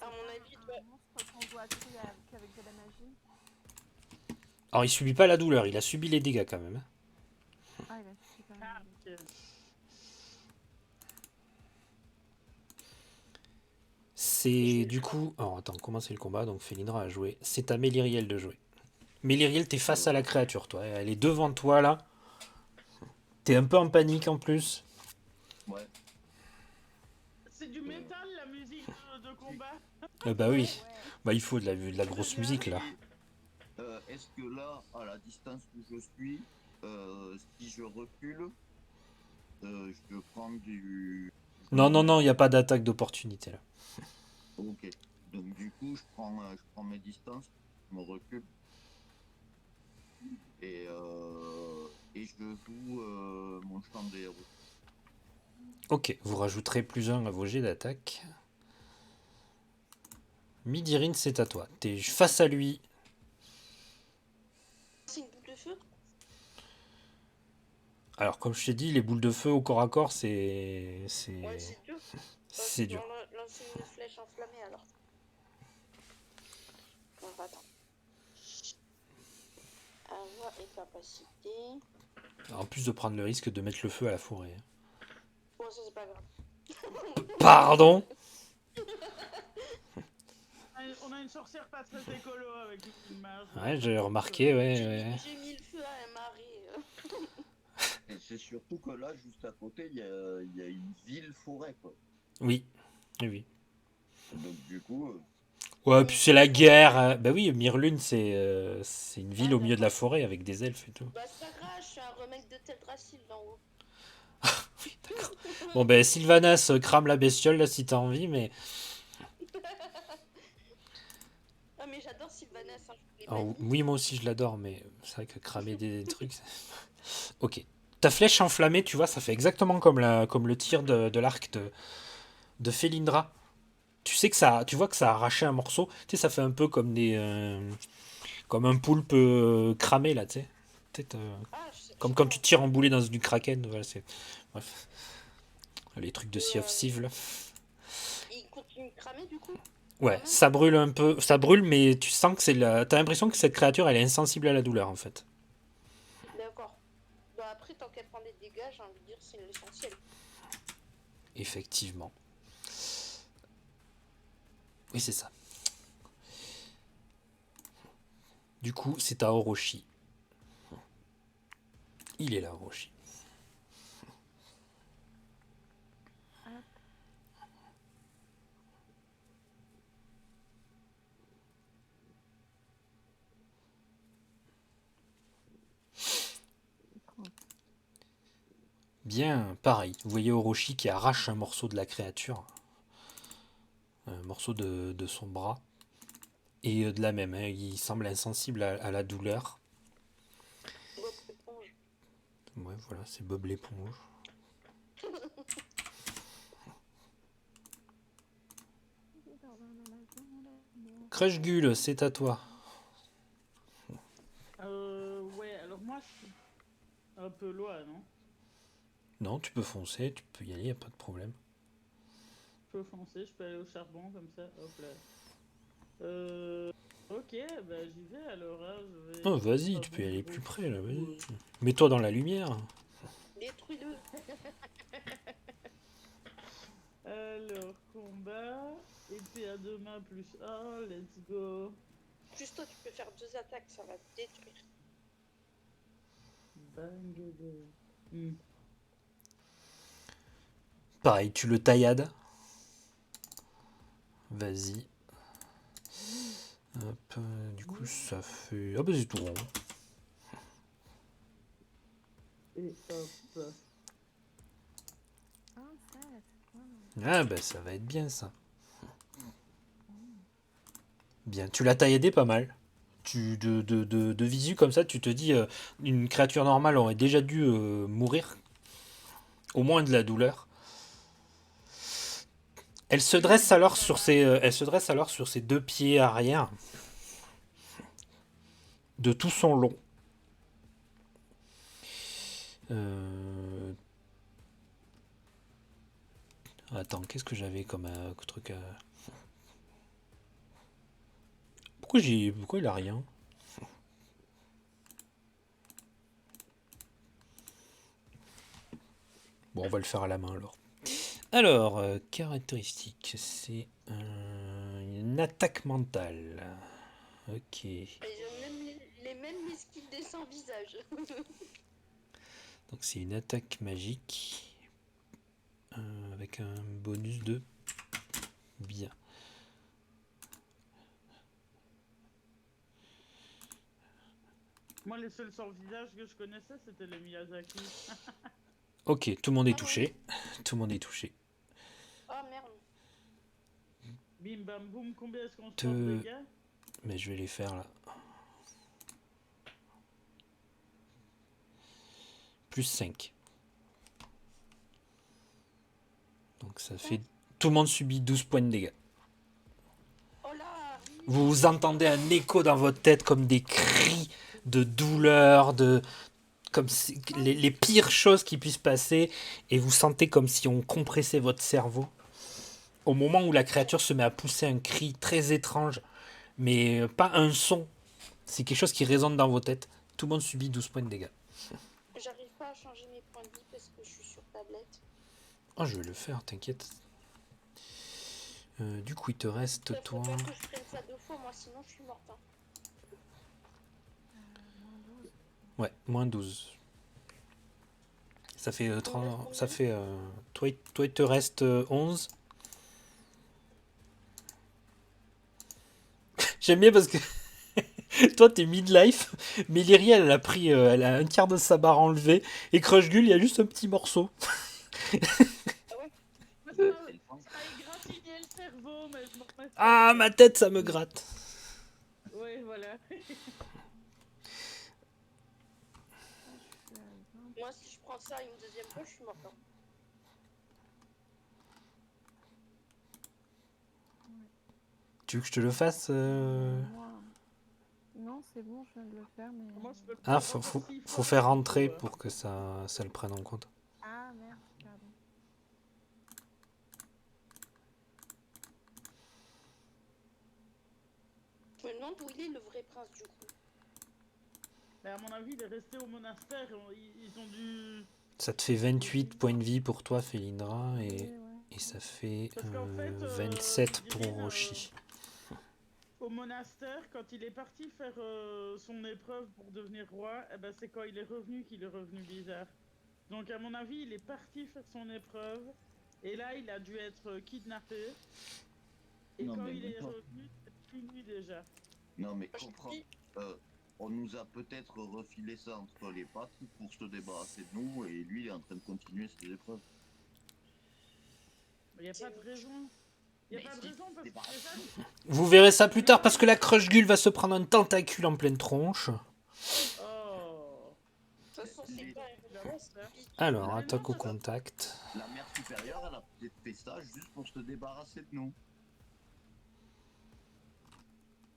À mon avis, tu vois, Un monstre qu'on doit tuer qu'avec de la magie. Alors il subit pas la douleur, il a subi les dégâts quand même. Ah, il a tué quand Ah, même. ok. C'est du coup... Alors attends, comment c'est le combat? Donc Felindra a joué. C'est à Méliriel de jouer. Méliriel, t'es face à la créature, toi. Elle est devant toi, là. T'es un peu en panique, en plus. Ouais. C'est du métal, la musique de combat. Bah oui. Ouais. Bah il faut de la grosse musique, là. Est-ce que là, à la distance où je suis, si je recule, je prends du... Non, non, non, il n'y a pas d'attaque d'opportunité, là. Ok. Donc du coup, je prends mes distances, je me recule. Et je joue mon champ des héros. Ok, vous rajouterez +1 à vos jets d'attaque. Midirine, c'est à toi. T'es face à lui. c'est une boule de feu. Alors, comme je t'ai dit, les boules de feu au corps à corps, Ouais, c'est dur. c'est dur. On va lancer une flèche enflammée alors. Alors, attends. Avoir et capacité. En plus de prendre le risque de mettre le feu à la forêt. Bon, ça c'est pas grave. Pardon? On a une sorcière pas très écolo avec une mage. Ouais, j'ai remarqué, ouais. J'ai mis le feu à un marais. Et c'est surtout que là, juste à côté, il y a une ville forêt, quoi. Oui, oui. Donc du coup, Ouais, puis c'est la guerre. Bah oui, Mirlune, c'est une ville au milieu de la forêt avec des elfes et tout. Bah c'est pas grave, je suis un remake de Teldrassil d'en haut. Oui, d'accord. Bon, ben Sylvanas crame la bestiole là si t'as envie, mais. Ah mais j'adore Sylvanas, hein, je Alors, voulais pas oui, moi aussi je l'adore, mais c'est vrai que cramer des trucs. Ok. Ta flèche enflammée, tu vois, ça fait exactement comme le tir de l'arc de Felindra. Tu sais que tu vois que ça a arraché un morceau. Tu sais, ça fait un peu comme comme un poulpe cramé là, tu sais. Peut-être, Ah, je sais comme pas. quand tu tires en boulet dans du kraken. Voilà, bref, les trucs de Sea of Euh, Thieves là. Il continue de cramer du coup. Ouais, Quand même. ça brûle un peu, ça brûle, mais tu sens que t'as l'impression que cette créature, elle est insensible à la douleur en fait. D'accord. Bah après, tant qu'elle prend des dégâts, j'ai envie de dire c'est l'essentiel. Effectivement. Oui, c'est ça. Du coup, c'est à Orochi. Il est là, Orochi. Hop. Bien, pareil. Vous voyez Orochi qui arrache un morceau de la créature. Un morceau de son bras. Et de la même, hein, il semble insensible à la douleur. Bob l'éponge. Ouais, voilà, c'est Bob l'éponge. Crashgul, c'est à toi. Ouais, alors moi je suis un peu loin, non? Non, tu peux foncer, tu peux y aller, y a pas de problème. Je peux foncer, je peux aller au charbon comme ça, hop là. Ok, bah j'y vais alors. Hein, je vais Oh, vas-y, pas tu peux y vous aller gros plus près, là, vas-y. coups, Mets-toi dans la lumière. Détruis-le. Alors, combat. Épée à deux mains plus 1, let's go. Juste toi, tu peux faire 2 attaques, ça va te détruire. Bang de. Hmm. Pareil, tu le taillades. Vas-y. Hop, du coup, ça fait... Ah bah c'est tout rond. Et hop. Un 7. Ah bah ça va être bien, ça. Bien, tu l'as tailladé pas mal. De visu comme ça, tu te dis, une créature normale aurait déjà dû mourir. Au moins de la douleur. Elle se dresse alors sur ses deux pieds arrière. De tout son long. Attends, qu'est-ce que j'avais comme truc à... Pourquoi il a rien? Bon, on va le faire à la main alors. Alors, caractéristique, c'est une attaque mentale. Ok. Et j'ai même les mêmes skills des sans visage. Donc c'est une attaque magique. Avec un bonus de... Bien. Moi, les seuls sans visage que je connaissais, c'était les Miyazaki. Ok, tout le monde est touché. Tout le monde est touché. Oh merde. Bim bam boum, combien est-ce qu'on se Te- prend de dégâts? Mais je vais les faire là. Plus 5. Donc ça fait... Tout le monde subit 12 points de dégâts. Oh là. Vous entendez un écho dans votre tête comme des cris de douleur, comme les pires choses qui puissent passer, et vous sentez comme si on compressait votre cerveau. Au moment où la créature se met à pousser un cri très étrange, mais pas un son, c'est quelque chose qui résonne dans vos têtes. Tout le monde subit 12 points de dégâts. J'arrive pas à changer mes points de vie parce que je suis sur tablette. Oh, je vais le faire, t'inquiète. Du coup, il te reste, Il faut toi... pas que je prenne ça 2 fois, moi sinon je suis morte. Hein. Ouais, moins 12. Ça fait 30... Ça fait... Toi, il te reste 11. J'aime bien parce que toi t'es midlife, mais Lyria elle a pris elle a un quart de sa barre enlevé et Crushgull il y a juste un petit morceau. Ça égratigné le cerveau, mais je m'en remets pas. Ah ma tête ça me gratte. Oui, voilà. Moi si je prends ça une deuxième fois, je suis morte. Hein. Tu veux que je te le fasse Non, c'est bon, je viens de le faire, mais... Moi, je peux le Ah faire faut 6 faut fois, faire du rentrer coup, pour que ça le prenne en compte. Ah merde, pardon. Je me demande où il est le vrai prince du coup. Mais à mon avis, il est resté au monastère. Ils ont dû. Ça te fait 28 points de vie pour toi Felindra Oui, et, ouais. et ça fait Parce qu'en fait, 27 pour Irine, Roshi. Au monastère, quand il est parti faire son épreuve pour devenir roi, eh ben, c'est quand il est revenu qu'il est revenu bizarre. Donc à mon avis, il est parti faire son épreuve. Et là, il a dû être kidnappé. Et Non, quand mais il est maintenant- revenu, c'est fini déjà. Non, mais Je comprends. dis, On nous a peut-être refilé ça entre les pattes pour se débarrasser de nous, et lui il est en train de continuer ses épreuves. Il n'y a pas de raison. Il n'y a Mais pas de si, raison parce c'est que pas- déjà. Vous verrez ça plus tard parce que la Crushgull va se prendre un tentacule en pleine tronche. Oh. de toute façon, c'est pas une grosse bite. Alors, Mais attaque non, au contact. La mère supérieure, elle a peut-être fait ça juste pour se débarrasser de nous.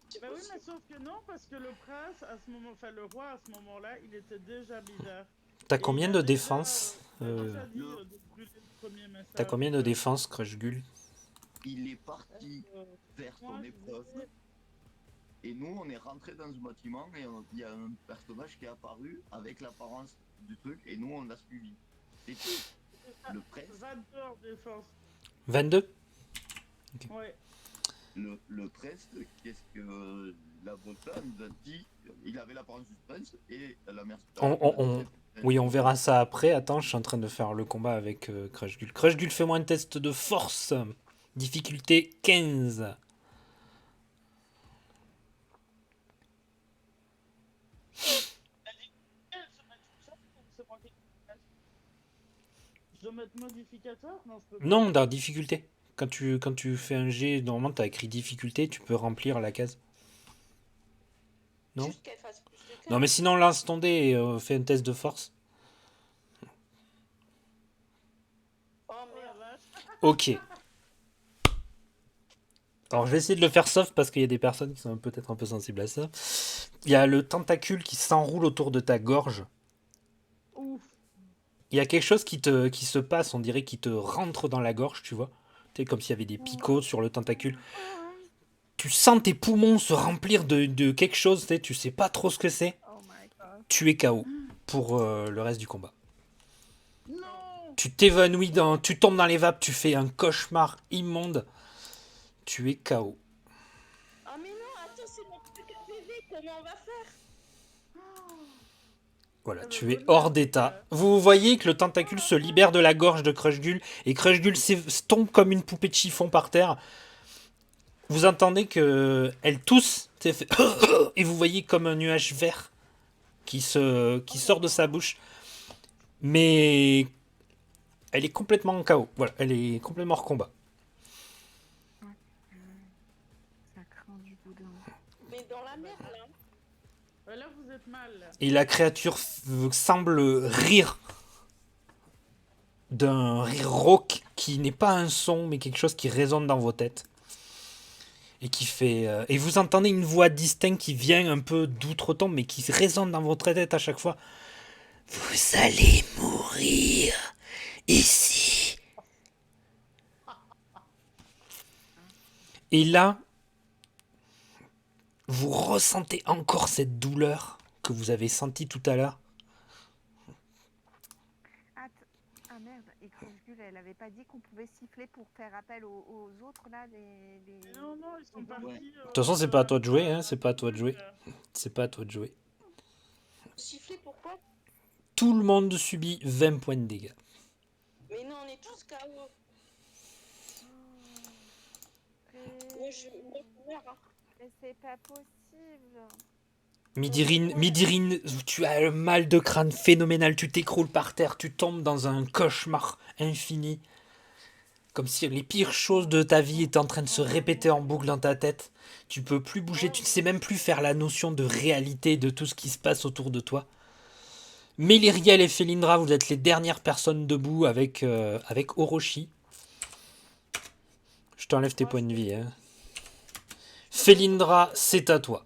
C'est Bah oui, possible. mais sauf que non, parce que le prince, à ce moment, enfin le roi à ce moment-là, il était déjà bizarre. T'as Et combien il a de déjà, défense il a déjà dit de brûler le premier message. T'as combien de défense, Crushgull? Il est parti faire Moi, son je épreuve. disais, Et nous, on est rentré dans ce bâtiment et il y a un personnage qui est apparu avec l'apparence du truc et nous, on l'a suivi. C'est tout. Le prince, 22 en défense. 22? Ouais. le prince, qu'est-ce que l'avocat nous a dit? Il avait l'apparence du prince et la mère. Oui, on verra ça après. Attends, je suis en train de faire le combat avec Crushgul. Crushgul, fais-moi un test de force. Difficulté 15. C'est moi qui. Je dois mettre modificateur? Non, je peux pas. Non, dans difficulté. Quand tu fais un G, normalement, tu as écrit difficulté, tu peux remplir la case. Non? Juste qu'elle fasse plus de Non, mais sinon, lance ton dé et fais un test de force. Oh Oh la merde. vache. Ok. Alors, je vais essayer de le faire soft parce qu'il y a des personnes qui sont peut-être un peu sensibles à ça. Il y a le tentacule qui s'enroule autour de ta gorge. Ouf. Il y a quelque chose qui se passe, on dirait qu'il te rentre dans la gorge, tu vois. Tu sais, comme s'il y avait des picots sur le tentacule. Tu sens tes poumons se remplir de quelque chose, tu sais pas trop ce que c'est. Oh my god. Tu es KO pour le reste du combat. Non. Tu t'évanouis, tu tombes dans les vapes, tu fais un cauchemar immonde. Tu es KO. Ah mais non, attends, c'est mon truc à PV, comment on va faire? Voilà, Ça tu va es bonne hors merde, d'état. Vous voyez que le tentacule se libère de la gorge de Crushgul et Crushgul tombe comme une poupée de chiffon par terre. Vous entendez que elle tousse et vous voyez comme un nuage vert qui sort de sa bouche. Mais elle est complètement en KO. Voilà, elle est complètement hors combat. Ça craint du boudin. Mais dans la merde là. Ouais, là, vous êtes mal. Là. Et la créature semble rire d'un rire rauque qui n'est pas un son mais quelque chose qui résonne dans vos têtes. Et qui fait. Et vous entendez une voix distincte qui vient un peu d'outre-tombe, mais qui résonne dans votre tête à chaque fois. Vous allez mourir ici. Et là, vous ressentez encore cette douleur que vous avez sentie tout à l'heure. Ah merde, et Crushgul, elle avait pas dit qu'on pouvait siffler pour faire appel aux autres là, Non, non, ils sont partis. De toute façon, c'est pas à toi de jouer, hein, c'est pas à toi de jouer. C'est pas à toi de jouer. Siffler pourquoi? Tout le monde subit 20 points de dégâts. Mais non, on est tous KO. Moi je meurs. Hein. Mais c'est pas possible. Midirine, tu as un mal de crâne phénoménal, tu t'écroules par terre, tu tombes dans un cauchemar infini. Comme si les pires choses de ta vie étaient en train de se répéter en boucle dans ta tête. Tu peux plus bouger, tu ne sais même plus faire la notion de réalité de tout ce qui se passe autour de toi. Méliriel et Felindra, vous êtes les dernières personnes debout avec Orochi. Je t'enlève tes points de vie. Hein. Felindra, c'est à toi.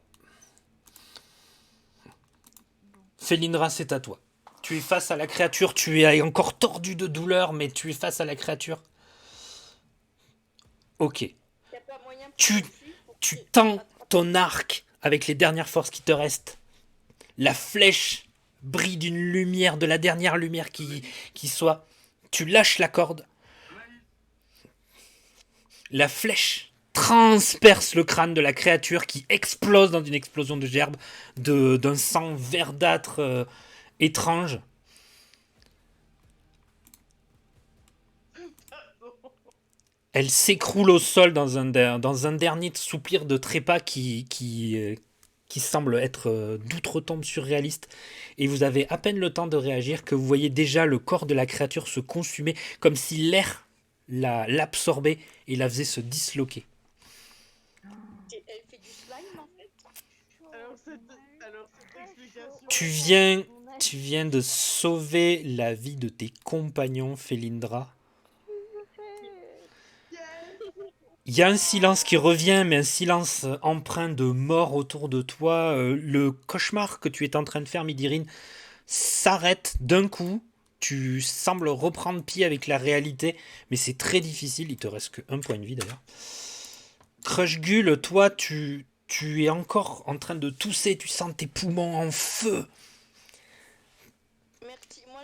Felindra, c'est à toi. Tu es face à la créature, tu es encore tordu de douleur, mais tu es face à la créature. Ok. Y a pas moyen pour Tu tends ton arc avec les dernières forces qui te restent. La flèche brille d'une lumière, de la dernière lumière qui soit. Tu lâches la corde. La flèche transperce le crâne de la créature qui explose dans une explosion de gerbe, d'un sang verdâtre étrange. Elle s'écroule au sol dans un dernier soupir de trépas qui semble être d'outre-tombe surréaliste. Et vous avez à peine le temps de réagir que vous voyez déjà le corps de la créature se consumer, comme si l'air l'absorbait et la faisait se disloquer. Elle fait du slime en fait. Alors, cette explication. Tu viens de sauver la vie de tes compagnons, Felindra. Il y a un silence qui revient, mais un silence empreint de mort autour de toi. Le cauchemar que tu es en train de faire, Midirine, s'arrête d'un coup. Tu sembles reprendre pied avec la réalité, mais c'est très difficile. Il te reste que 1 point de vie d'ailleurs. Crushgul, toi, tu tu es encore en train de tousser, tu sens tes poumons en feu. Merci. Moi,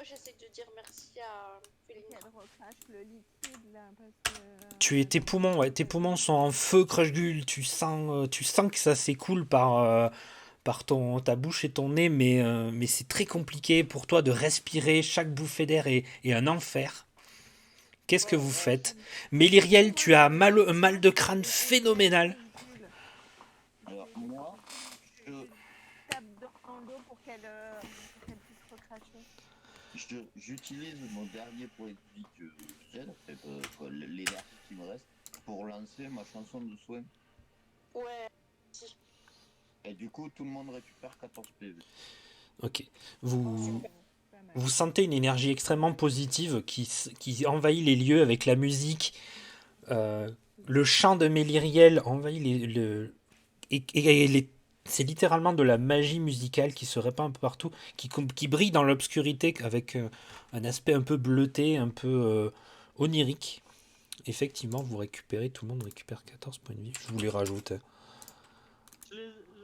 j'essaie de dire merci à Félintra. Qu'elle recrache le liquide là, parce que. Tes poumons, ouais, tes poumons sont en feu, Crushgul. Tu sens que ça s'écoule par ta bouche et ton nez, mais c'est très compliqué pour toi de respirer. Chaque bouffée d'air est un enfer. Qu'est-ce que vous faites? Méliriel, tu as un mal de crâne phénoménal. Alors, moi, Je tape dans le dos pour qu'elle puisse recracher. j'utilise mon dernier point de vie que j'ai, l'énergie qui me reste, pour lancer ma chanson de soin. Ouais. Et du coup, tout le monde récupère 14 PV. Ok. Vous, Pas mal. vous sentez une énergie extrêmement positive qui envahit les lieux avec la musique. Le chant de Méliriel envahit c'est littéralement de la magie musicale qui se répand un peu partout, qui brille dans l'obscurité avec un aspect un peu bleuté, un peu onirique. Effectivement, tout le monde récupère 14 points de vie. Je vous les rajoute.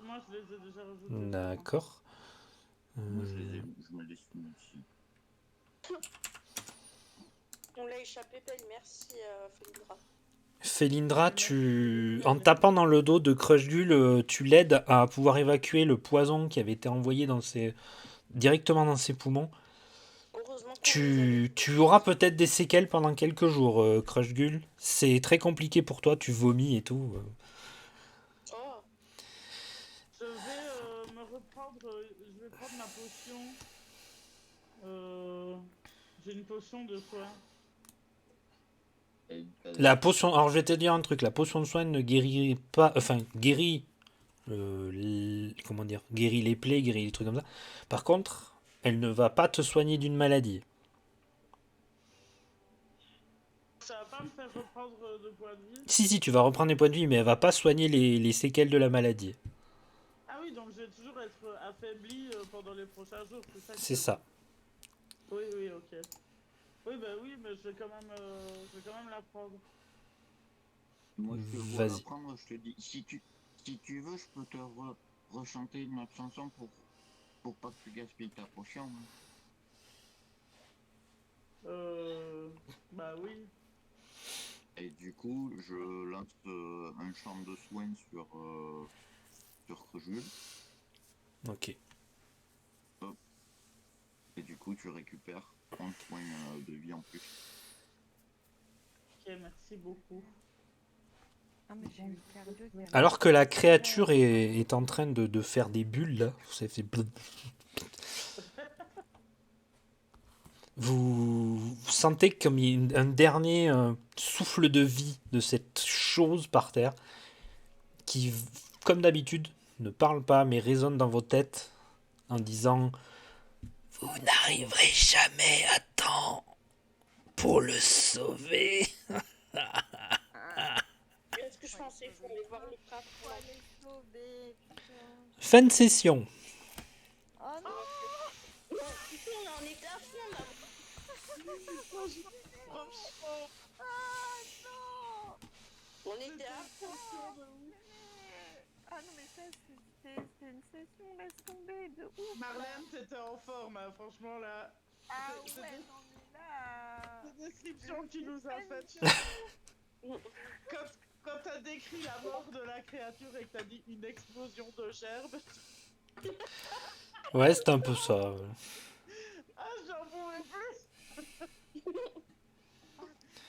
Moi, je les ai déjà rajoutés. D'accord. Moi, je me les suis aussi. On l'a échappé belle. Merci, Félintra. Félindra, en tapant dans le dos de Crushgul, tu l'aides à pouvoir évacuer le poison qui avait été envoyé directement dans ses poumons. Heureusement qu'on les Tu auras peut-être des séquelles pendant quelques jours, Crushgul. C'est très compliqué pour toi, tu vomis et tout. Oh, Je vais me reprendre. Je vais prendre ma potion. J'ai une potion de quoi? La potion, alors je vais te dire un truc, la potion de soin ne guérit pas, enfin guérit, comment dire, guérit les plaies, guérit les trucs comme ça. Par contre, elle ne va pas te soigner d'une maladie. Ça va pas me faire reprendre de points de vie? Si, tu vas reprendre des points de vie, mais elle va pas soigner les séquelles de la maladie. Ah oui, donc je vais toujours être affaibli pendant les prochains jours, c'est ça que C'est tu- ça. Oui, ok. Oui, mais je vais quand même la prendre. Moi, je te vois Vas-y. la prendre, je te dis, si tu veux, je peux te rechanter une autre chanson pour pas que tu gaspilles ta potion. Bah oui. Et du coup, je lance un champ de soins sur Crushgul. Ok. Et du coup, tu récupères 11 points de vie en plus. Ok, merci beaucoup. Ah, mais j'ai eu le cardio qui a- Alors que la créature est en train de faire des bulles, là, ça fait vous sentez comme il y a un dernier souffle de vie de cette chose par terre qui, comme d'habitude, ne parle pas mais résonne dans vos têtes en disant vous n'arriverez jamais à temps pour le sauver. est-ce que je pensais qu'il faut aller voir le crabe? Faut aller sauver, putain. Fin de session. Oh non! Non, putain, on était à fond là. Franchement, Ah non! On était à fond. Ah non, mais ça, c'est une session, laisse tomber, de ouf! Marlène, t'étais en forme, hein, franchement là. Ah c'est- ouais, non, mais là... La description qu'il nous a faite. faite. Quand t'as décrit la mort de la créature et que t'as dit une explosion de gerbe, Ouais, c'est un peu ça. ah j'en pouvais plus.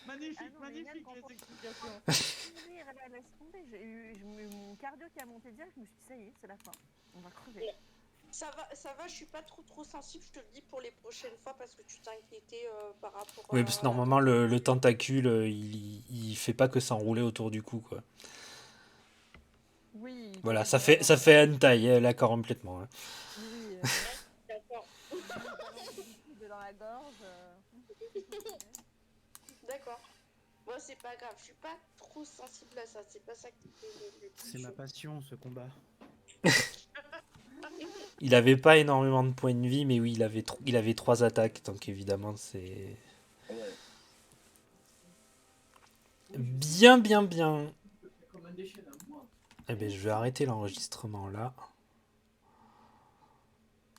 Magnifique, Ah non, mais magnifique Yann, quand les on- explications. Mourir, là, laisse tomber, mon cardio qui a monté direct, je me suis dit, ça y est, c'est la fin, on va crever. Ça va, je suis pas trop sensible, je te le dis pour les prochaines fois parce que tu t'inquiétais par rapport Oui, parce que normalement, le tentacule, il fait pas que s'enrouler autour du cou, quoi. Oui. Voilà, ça fait une taille, là, complètement. Hein. Oui. D'accord. Dans la gorge. D'accord. Moi, c'est pas grave, je suis pas trop sensible à ça, c'est pas ça qui fait le plus C'est ma chaud. passion, ce combat. Il avait pas énormément de points de vie, mais oui, il avait 3 attaques, donc évidemment, c'est... Ouais. Bien. Eh ben, je vais arrêter l'enregistrement là.